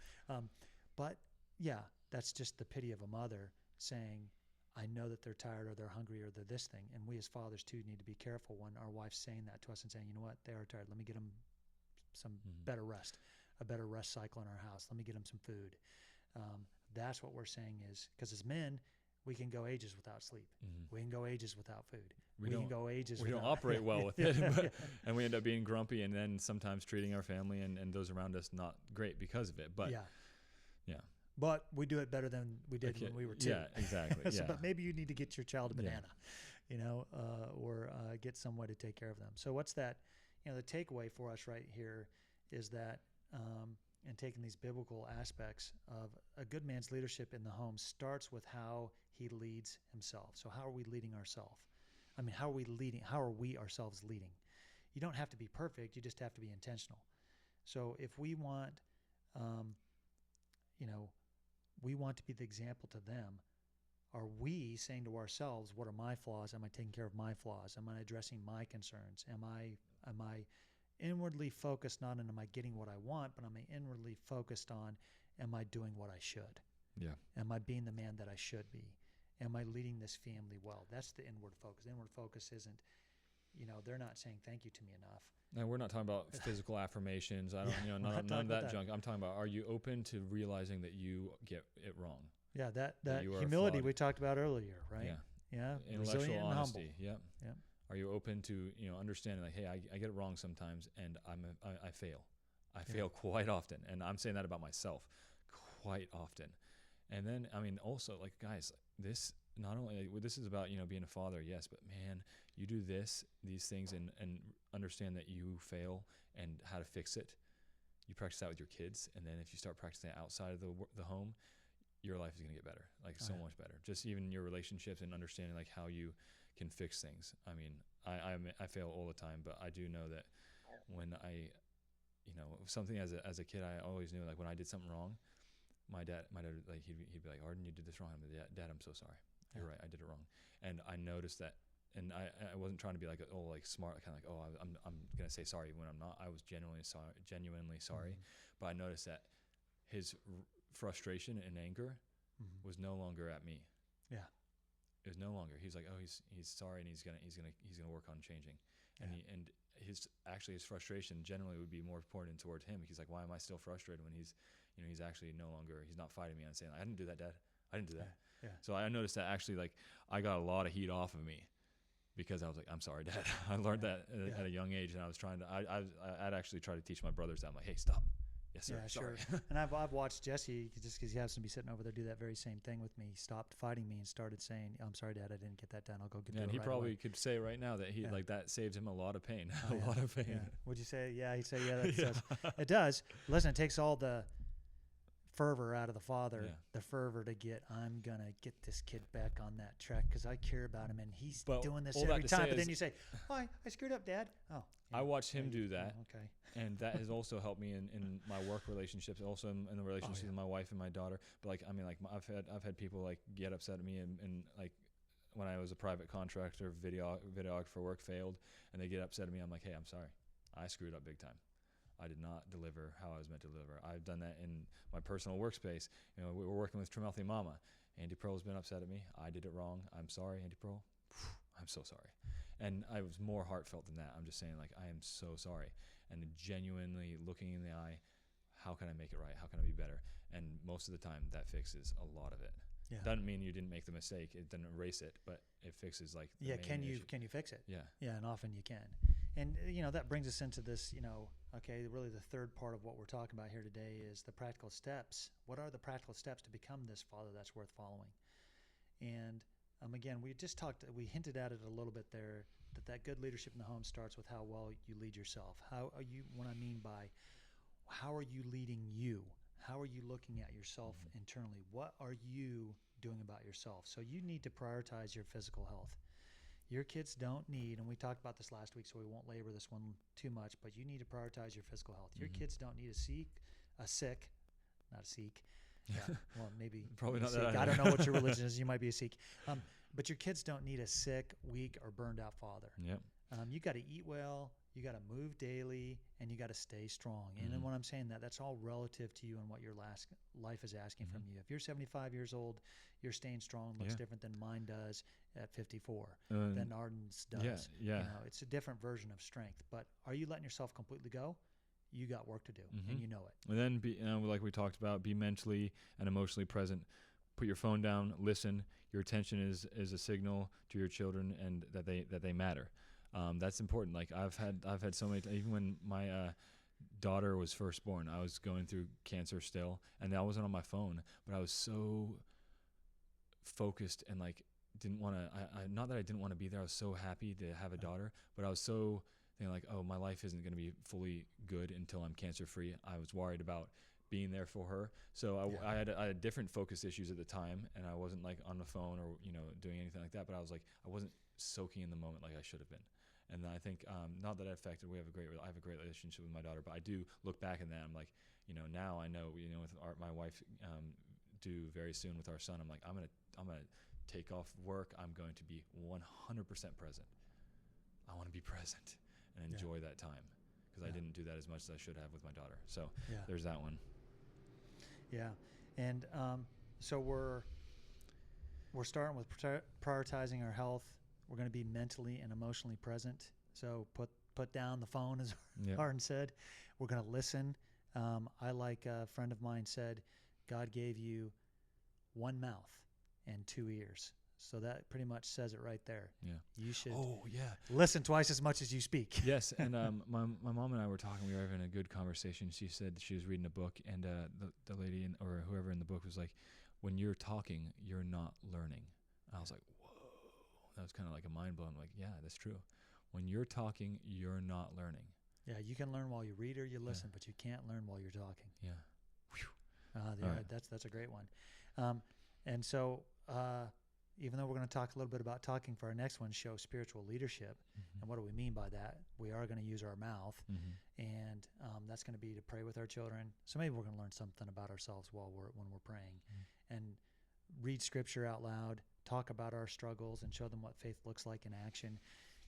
But yeah, that's just the pity of a mother saying, I know that they're tired or they're hungry or they're this thing. And we as fathers too need to be careful when our wife's saying that to us and saying, you know what, they are tired. Let me get them some better rest, a better rest cycle in our house. Let me get them some food. That's what we're saying is, because as men, we can go ages without sleep. We can go ages without food. We can go ages we don't operate well with it, and we end up being grumpy, and then sometimes treating our family and those around us not great because of it. But yeah. But we do it better than we did when we were 2. Yeah, exactly. So, but maybe you need to get your child a banana, or get some way to take care of them. So what's that? The takeaway for us right here is that, and taking these biblical aspects of a good man's leadership in the home starts with how he leads himself. So how are we leading ourselves? I mean, how are we ourselves leading? You don't have to be perfect. You just have to be intentional. So if we want, we want to be the example to them, are we saying to ourselves, what are my flaws? Am I taking care of my flaws? Am I addressing my concerns? Am I inwardly focused not on am I getting what I want, but am I inwardly focused on am I doing what I should? Yeah. Am I being the man that I should be? Am I leading this family well? That's the inward focus. The inward focus isn't they're not saying thank you to me enough. And we're not talking about physical affirmations. I don't, Yeah, none of about that junk. I'm talking about, are you open to realizing that you get it wrong? Yeah, that you are humility flawed. we talked about earlier, right? Yeah. Yeah, Intellectual resilient and honesty. humble. Yep. Yep. Are you open to, understanding like, hey, I get it wrong sometimes, and I fail. I fail quite often, and I'm saying that about myself quite often. And then, I mean, also, like, guys, this not only this is about being a father, yes, but man, you do these things, and understand that you fail and how to fix it. You practice that with your kids, and then if you start practicing it outside of the home, your life is going to get better, like so much better. Just even your relationships and understanding like how you can fix things. I mean, I fail all the time, but I do know that when something as a kid, I always knew like when I did something wrong, my dad like he'd be like, Arden, you did this wrong. I'm like, Dad, I'm so sorry. You're right, I did it wrong. And I noticed that, and I wasn't trying to be like smart, kind of like I'm gonna say sorry when I'm not. I was genuinely sorry, but I noticed that his frustration and anger was no longer at me. Yeah. It was no longer. He's like, oh, he's sorry, and he's gonna work on changing. And his frustration generally would be more pointed toward him. He's like, why am I still frustrated when he's actually he's not fighting me and saying, I didn't do that, Dad. I didn't do that. Yeah. So I noticed that actually, like, I got a lot of heat off of me because I was like, I'm sorry, Dad. I learned that at a young age, and I was trying to. I'd actually try to teach my brothers that. I'm like, hey, stop. Yes, sir. Yeah, sorry. sure. And I've watched Jesse, just because he happens to be sitting over there, do that very same thing with me. He stopped fighting me and started saying, I'm sorry, Dad, I didn't get that done. I'll go get it And right he probably away. could say right now that he like that saves him a lot of pain. A lot of pain. Yeah. Would you say? Yeah, he'd say, yeah, that does. It does. Listen, it takes all the fervor out of the father, the fervor to get, I'm going to get this kid back on that track because I care about him and he's doing this every time. But then you say, oh, I screwed up, Dad. Oh, I watched him do that. Oh, okay. And that has also helped me in my work relationships, also in the relationship with my wife and my daughter. But like, I mean, like I've had people like get upset at me and like when I was a private contractor, videographer work failed, and they get upset at me. I'm like, hey, I'm sorry. I screwed up big time. I did not deliver how I was meant to deliver. I've done that in my personal workspace. We were working with Tremelthi Mama. Andy Pearl's been upset at me. I did it wrong. I'm sorry, Andy Pearl. I'm so sorry. And I was more heartfelt than that. I'm just saying, like, I am so sorry. And genuinely looking in the eye, how can I make it right? How can I be better? And most of the time, that fixes a lot of it. Yeah. Doesn't mean you didn't make the mistake. It didn't erase it, but it fixes like the main issue. Can you fix it? Yeah. Yeah, and often you can. And that brings us into this, okay, really the third part of what we're talking about here today is the practical steps. What are the practical steps to become this father that's worth following? And again, we hinted at it a little bit there, that good leadership in the home starts with how well you lead yourself. What I mean by how are you leading you? How are you looking at yourself internally? What are you doing about yourself? So you need to prioritize your physical health. Your kids don't need, and we talked about this last week, so we won't labor this one too much, but you need to prioritize your physical health. Your kids don't need a Sikh. Yeah, well, maybe probably not Sikh. that. I don't know what your religion is. You might be a Sikh. But your kids don't need a sick, weak, or burned out father. Yep. You got to eat well, you got to move daily, and you got to stay strong. And then when I'm saying that, that's all relative to you and what your life is asking from you. If you're 75 years old, your staying strong looks different than mine does at 54, than Arden's does. Yeah. It's a different version of strength. But are you letting yourself completely go? You got work to do, and you know it. And then, like we talked about, be mentally and emotionally present. Put your phone down. Listen. Your attention is a signal to your children, and that they matter. That's important. Like I've had so many. Even when my daughter was first born, I was going through cancer still, and I wasn't on my phone, but I was so focused and like didn't want to. Not that I didn't want to be there. I was so happy to have a daughter, but I was so thinking like, oh, my life isn't going to be fully good until I'm cancer free. I was worried about being there for her. So I had different focus issues at the time, and I wasn't like on the phone or doing anything like that. But I was like, I wasn't soaking in the moment like I should have been. And I think not that it affected. I have a great relationship with my daughter, but I do look back at that. I'm like, now I know with my wife due very soon with our son. I'm like, I'm gonna take off work. I'm going to be 100% present. I want to be present and enjoy that time because I didn't do that as much as I should have with my daughter. So there's that one. Yeah, and so we're starting with prioritizing our health. We're going to be mentally and emotionally present. So put down the phone, as Yep. Arden said. We're going to listen. I like a friend of mine said, God gave you one mouth and 2 ears. So that pretty much says it right there. Yeah. You should Oh, yeah. listen twice as much as you speak. Yes, and my mom and I were talking. We were having a good conversation. She said she was reading a book, and the lady or whoever in the book was like, "When you're talking, you're not learning." I was like, "Whoa!" That was kind of like a mind blown. Like, yeah, that's true. When you're talking, you're not learning. Yeah, you can learn while you read or you listen, but you can't learn while you're talking. Yeah. Yeah, All right. that's a great one. And so, even though we're going to talk a little bit about talking for our next one, show spiritual leadership. Mm-hmm. And what do we mean by that? We are going to use our mouth, Mm-hmm. and that's going to be to pray with our children. So maybe we're going to learn something about ourselves when we're praying, and read scripture out loud, talk about our struggles, and show them what faith looks like in action.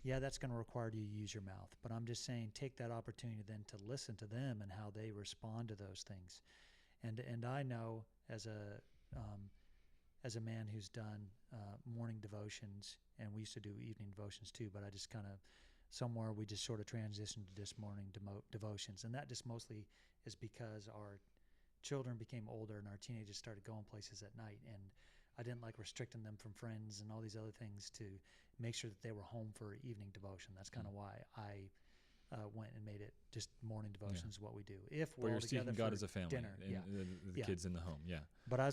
Yeah, that's going to require you to use your mouth. But I'm just saying, take that opportunity then to listen to them and how they respond to those things. And I know as a man who's done morning devotions, and we used to do evening devotions too, but I just kind of somewhere we just sort of transitioned to just morning devotions, and that just mostly is because our children became older and our teenagers started going places at night, and I didn't like restricting them from friends and all these other things to make sure that they were home for evening devotion. That's kind of why I went and made it just morning devotions is what we do. If we're But all you're together seeking God for as a family, dinner, and the Yeah. kids in the home. Yeah. But what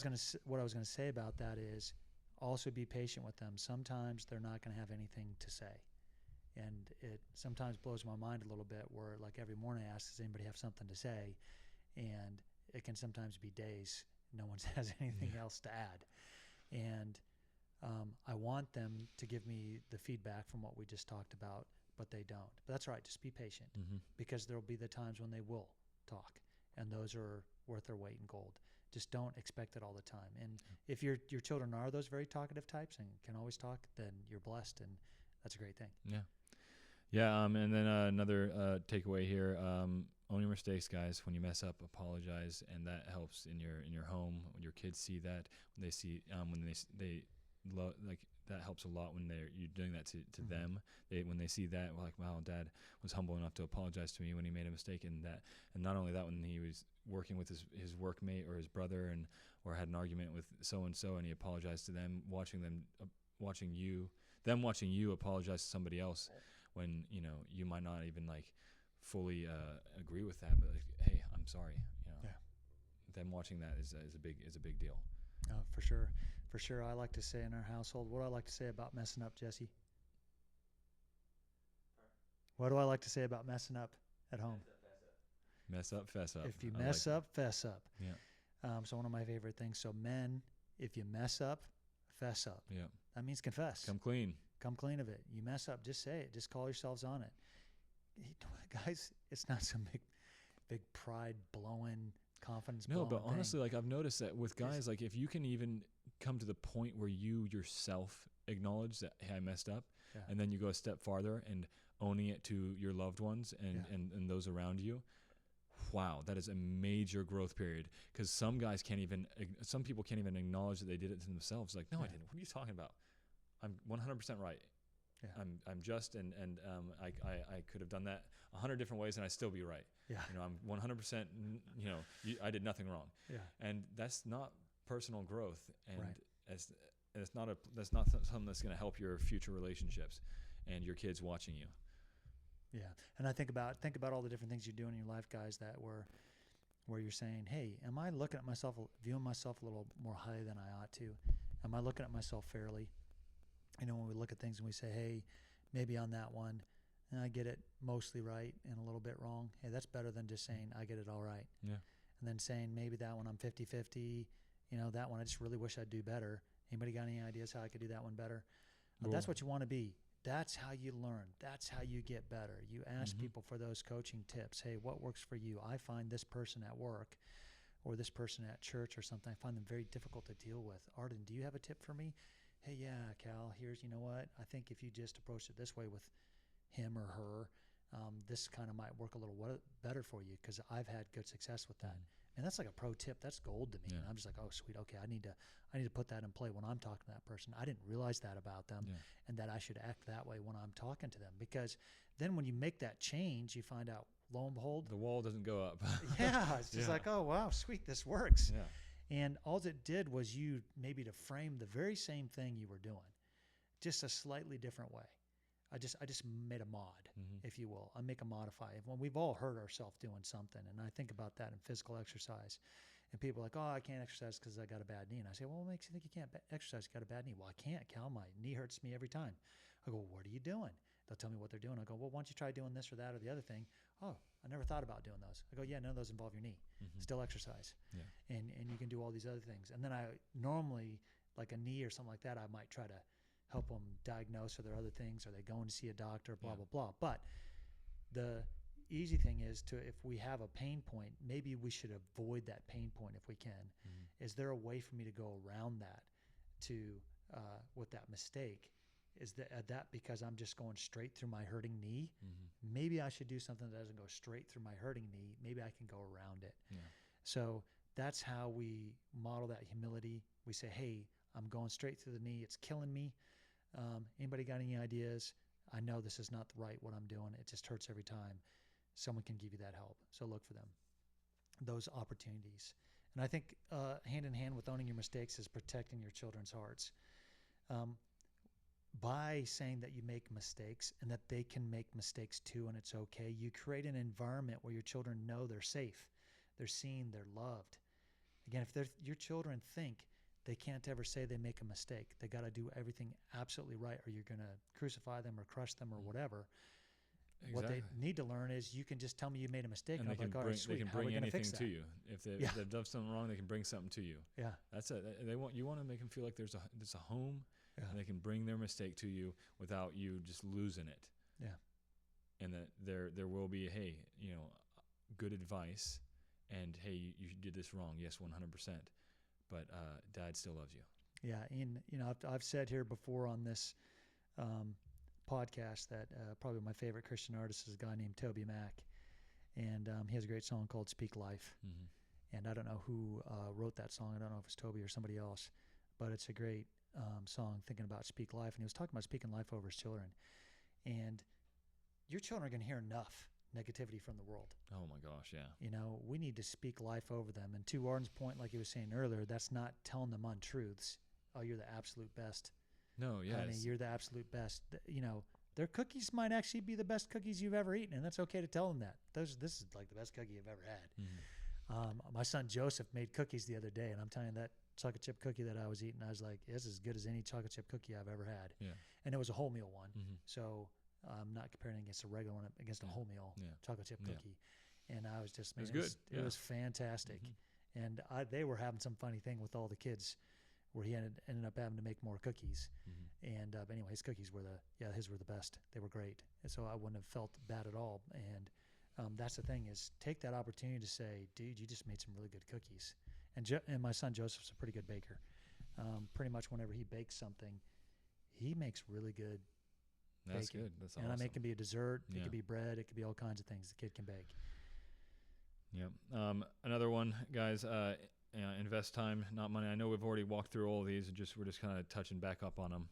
I was going to say about that is also be patient with them. Sometimes they're not going to have anything to say. And it sometimes blows my mind a little bit where like every morning I ask, does anybody have something to say? And it can sometimes be days no one has anything else to add. And I want them to give me the feedback from what we just talked about, but they don't. But that's all right. Just be patient, because there will be the times when they will talk, and those are worth their weight in gold. Just don't expect it all the time. And if your children are those very talkative types and can always talk, then you're blessed, and that's a great thing. Yeah. Yeah. And then another takeaway here: own your mistakes, guys. When you mess up, apologize, and that helps in your home. When your kids see that, when they see they like that helps a lot when you're doing that to them. When they see that, we're like, wow, Dad was humble enough to apologize to me when he made a mistake, and not only that, when he was working with his workmate or his brother or had an argument with so and so, and he apologized to them, watching you apologize to somebody else when you might not even like fully agree with that, but like, hey, I'm sorry. Them watching that is a big deal. For sure. I like to say in our household, what do I like to say about messing up, Jesse? What do I like to say about messing up at home? Mess up, fess up. If you mess up, fess up. Yeah. So one of my favorite things. So men, if you mess up, fess up. Yeah. That means confess. Come clean. Come clean of it. You mess up, just say it. Just call yourselves on it. Guys, it's not some big pride blowing, confidence blowing No, but thing. honestly, like I've noticed that with guys, like if you can even come to the point where you yourself acknowledge that, hey, I messed up, and then you go a step farther and owning it to your loved ones and those around you, wow, that is a major growth period. Because some people can't even acknowledge that they did it to themselves. Like, no, I didn't. What are you talking about? I'm 100% right. Yeah. I'm just and I could have done that 100 different ways and I'd still be right. Yeah. I'm 100%. I did nothing wrong. Yeah. And that's not personal growth, and Right. that's not something that's going to help your future relationships and your kids watching you. Yeah. And I think about all the different things you do in your life, guys, that where you're saying, hey, am I looking at myself, viewing myself a little more highly than I ought to? Am I looking at myself fairly? When we look at things and we say, hey, maybe on that one, and I get it mostly right and a little bit wrong. Hey, that's better than just saying I get it all right. Yeah. And then saying maybe that one I'm 50-50, that one I just really wish I'd do better. Anybody got any ideas how I could do that one better? That's what you want to be. That's how you learn. That's how you get better. You ask people for those coaching tips. Hey, what works for you? I find this person at work or this person at church or something, I find them very difficult to deal with. Arden, do you have a tip for me? Hey, yeah, Cal, here's, what? I think if you just approach it this way with him or her, this kind of might work a little better for you because I've had good success with that. And that's like a pro tip. That's gold to me. Yeah. And I'm just like, oh, sweet. Okay, I need to put that in play when I'm talking to that person. I didn't realize that about them, and that I should act that way when I'm talking to them. Because then when you make that change, you find out, lo and behold, The wall doesn't go up. yeah, it's just like, oh, wow, sweet, this works. Yeah. And all it did was you maybe to frame the very same thing you were doing, just a slightly different way. I just made a mod, if you will. I make a modify. When we've all hurt ourselves doing something, and I think about that in physical exercise, and people are like, oh, I can't exercise because I got a bad knee. And I say, well, what makes you think you can't exercise? You got a bad knee. Well, I can't, Cal. My knee hurts me every time. I go, what are you doing? They'll tell me what they're doing. I go, well, why don't you try doing this or that or the other thing? Oh, I never thought about doing those. I go, yeah, none of those involve your knee. Still exercise. Yeah. And you can do all these other things. And then I normally, like a knee or something like that, I might try to help them diagnose, or there are other things, are they going to see a doctor, blah, blah, blah. But the easy thing is if we have a pain point, maybe we should avoid that pain point if we can. Is there a way for me to go around that with that mistake? Is that because I'm just going straight through my hurting knee? Maybe I should do something that doesn't go straight through my hurting knee. Maybe I can go around it. Yeah. So that's how we model that humility. We say, hey, I'm going straight through the knee. It's killing me. Anybody got any ideas? I know this is not the right what I'm doing. It just hurts every time. Someone can give you that help. So look for them, those opportunities. And I think hand in hand with owning your mistakes is protecting your children's hearts. By saying that you make mistakes and that they can make mistakes too, and it's okay, you create an environment where your children know they're safe, they're seen, they're loved. Again, if your children think they can't ever say they make a mistake, they got to do everything absolutely right, or you're going to crucify them or crush them or whatever. Exactly. What they need to learn is you can just tell me you made a mistake, and I'm like, all right, sweet. They can How are we bring going to anything fix that? to you. If they've done something wrong, they can bring something to you. Yeah. That's it. You want to make them feel like there's a home, and they can bring their mistake to you without you just losing it. Yeah. And that there will be, hey, good advice, and hey, you did this wrong. Yes, 100%. But Dad still loves you. Yeah, and I've said here before on this podcast that probably my favorite Christian artist is a guy named Toby Mac, and he has a great song called "Speak Life." And I don't know who wrote that song. I don't know if it's Toby or somebody else, but it's a great song thinking about speak life. And he was talking about speaking life over his children. And your children are going to hear enough negativity from the world. Oh my gosh, yeah. We need to speak life over them. And to Arden's point, like he was saying earlier, that's not telling them untruths. Oh, you're the absolute best. No, yes. Honey, you're the absolute best. Their cookies might actually be the best cookies you've ever eaten, and that's okay to tell them that. This is like the best cookie you've ever had. My son Joseph made cookies the other day, and I'm telling you, that chocolate chip cookie that I was eating, I was like, this is as good as any chocolate chip cookie I've ever had. Yeah. And it was a wholemeal one. So I'm not comparing against a regular one, against a wholemeal chocolate chip cookie. And I was just, man, it was fantastic. And they were having some funny thing with all the kids where he ended up having to make more cookies. And but anyway, his cookies were his were the best. They were great. And so I wouldn't have felt bad at all. And that's the thing, is take that opportunity to say, dude, you just made some really good cookies. And my son Joseph's a pretty good baker. Pretty much whenever he bakes something, he makes really good That's baking. good. That's and awesome. I mean, it can be a dessert, it Yeah. could be bread, it could be all kinds of things the kid can bake. Yep. Another one, guys, invest time, not money. I know we've already walked through all of these, and we're just kind of touching back up on them.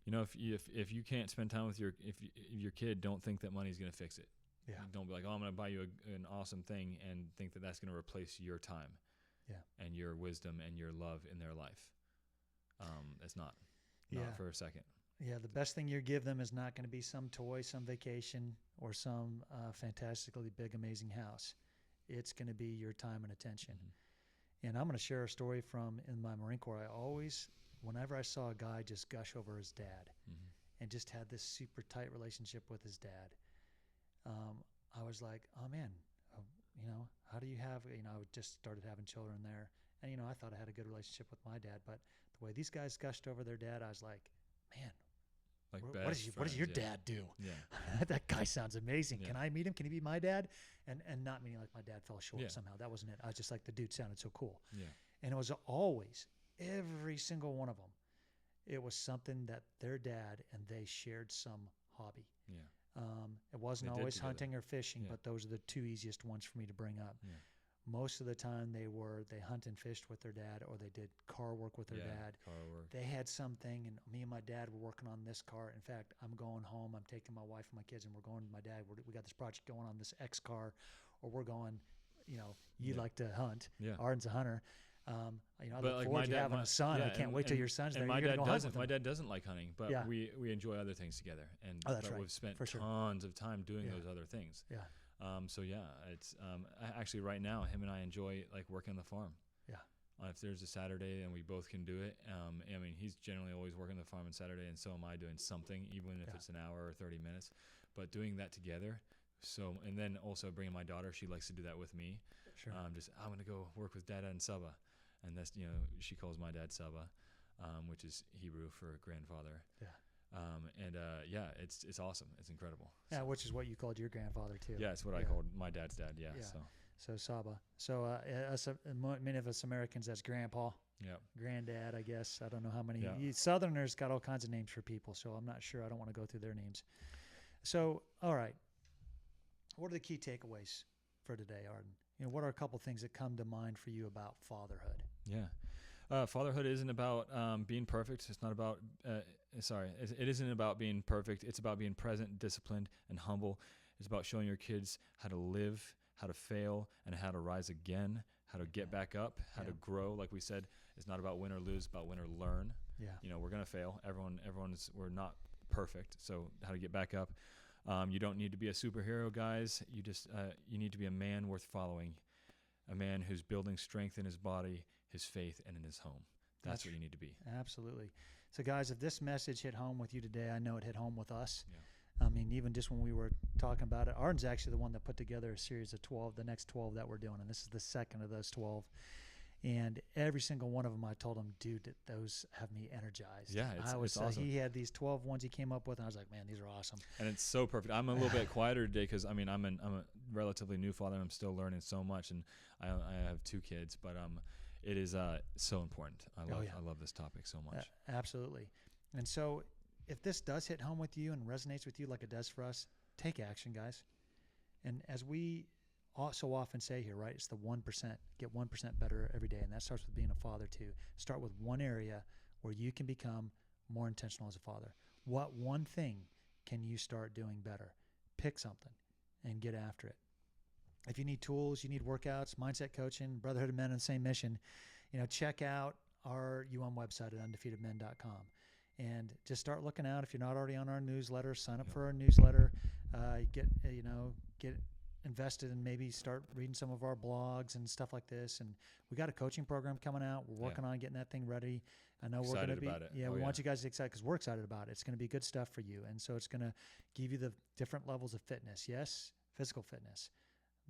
If you can't spend time with your kid, don't think that money's going to fix it. Yeah. Don't be like, oh, I'm going to buy you an awesome thing, and think that that's going to replace your time. Yeah. And your wisdom and your love in their life. It's not for a second. Yeah, the best thing you give them is not going to be some toy, some vacation, or some fantastically big, amazing house. It's going to be your time and attention. And I'm going to share a story from in my Marine Corps. I always, whenever I saw a guy just gush over his dad and just had this super tight relationship with his dad, I was like, oh man, how do you have, I just started having children there. And, I thought I had a good relationship with my dad, but the way these guys gushed over their dad, I was like, man, Like what does your dad do? Yeah. That guy sounds amazing. Yeah. Can I meet him? Can he be my dad? And not meaning like my dad fell short Yeah. somehow. That wasn't it. I was just like, the dude sounded so cool. Yeah. And it was always, every single one of them, it was something that their dad and they shared some hobby. Yeah. It wasn't They did always together. hunting or fishing, Yeah. but those are the two easiest ones for me to bring up. Yeah. most of the time they hunt and fished with their dad, or they did car work with their dad. Car work. They had something, and me and my dad were working on this car. In fact, I'm going home. I'm taking my wife and my kids, and we're going to my dad. We got this project going on this X car, or we're going, you like to hunt. Yeah. Arden's a hunter. I But look like forward my to dad- having my- a son. I yeah, can't wait till your son's there. And my You're dad gonna go hunt doesn't. with My him. dad doesn't like hunting, but Yeah. we enjoy other things together, and Oh, that's right. we've spent For sure. tons of time doing Yeah. those other things. Yeah. So yeah, it's actually right now him and I enjoy like working on the farm. Yeah. If there's a Saturday and we both can do it, I mean he's generally always working the farm on Saturday, and so am I doing something, even if it's an hour or 30 minutes. But doing that together. So, and then also bringing my daughter, she likes to do that with me. Sure. I'm going to go work with Dada and Saba, and that's she calls my dad Saba, which is Hebrew for grandfather. Yeah. It's awesome. It's incredible. Yeah, which is what you called your grandfather too. Yeah, it's what I called my dad's dad. Yeah. Yeah. So So Saba. So many of us Americans, that's grandpa, yeah. granddad, I guess. I don't know how many. Yeah. Southerners got all kinds of names for people, so I'm not sure. I don't want to go through their names. So, all right. What are the key takeaways for today, Arden? What are a couple things that come to mind for you about fatherhood? Yeah. Fatherhood isn't about being perfect. It's not about, it isn't about being perfect. It's about being present, disciplined, and humble. It's about showing your kids how to live, how to fail, and how to rise again, how to get back up, how to grow. Like we said, it's not about win or lose, it's about win or learn. Yeah. We're going to fail. We're not perfect. So how to get back up. You don't need to be a superhero, guys. You just you need to be a man worth following, a man who's building strength in his body, his faith, and in his home. That's what you need to be. Absolutely. So, guys, if this message hit home with you today, I know it hit home with us. Yeah. I mean, even just when we were talking about it, Arden's actually the one that put together a series of 12, the next 12 that we're doing, and this is the second of those 12. And every single one of them, I told him, dude, those have me energized. Yeah, it's awesome. He had these 12 ones he came up with, and I was like, man, these are awesome. And it's so perfect. I'm a little bit quieter today because I'm a relatively new father. I'm still learning so much, and I have 2 kids, but it is so important. I love this topic so much. Absolutely. And so, if this does hit home with you and resonates with you like it does for us, take action, guys. And as we so often say here, right, it's the 1%, get 1% better every day. And that starts with being a father too. Start with one area where you can become more intentional as a father. What one thing can you start doing better? Pick something and get after it. If you need tools, you need workouts, mindset coaching, Brotherhood of Men on the Same Mission, check out our website at undefeatedmen.com. And just start looking out. If you're not already on our newsletter, sign up for our newsletter. Get invested and maybe start reading some of our blogs and stuff like this. And we got a coaching program coming out. We're working on getting that thing ready. I know we're going to be about it. We want you guys to be excited because we're excited about it. It's going to be good stuff for you. And so it's going to give you the different levels of fitness. Yes, physical fitness,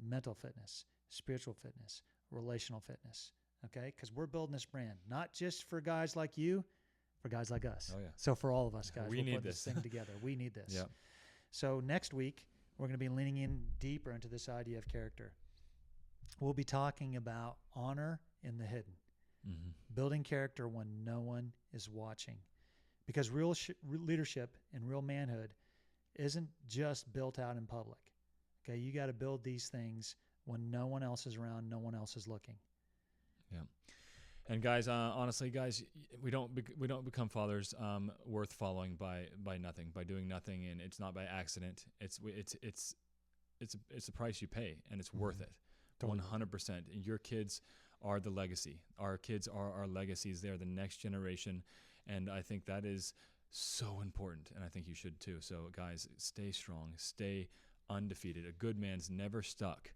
mental fitness, spiritual fitness, relational fitness. Okay? Because we're building this brand, not just for guys like you, for guys like us. Oh, yeah. So for all of us guys, We we're need putting this thing together. We need this. Yep. So next week, we're going to be leaning in deeper into this idea of character. We'll be talking about honor in the hidden, building character when no one is watching. Because real leadership and real manhood isn't just built out in public. Okay, you got to build these things when no one else is around, no one else is looking. Yeah. And guys, honestly, guys, we don't become fathers worth following by nothing, by doing nothing, and it's not by accident. It's a price you pay, and it's worth it, 100%. And your kids are the legacy. Our kids are our legacies. They're the next generation, and I think that is so important, and I think you should too. So, guys, stay strong, stay undefeated. A good man's never stuck.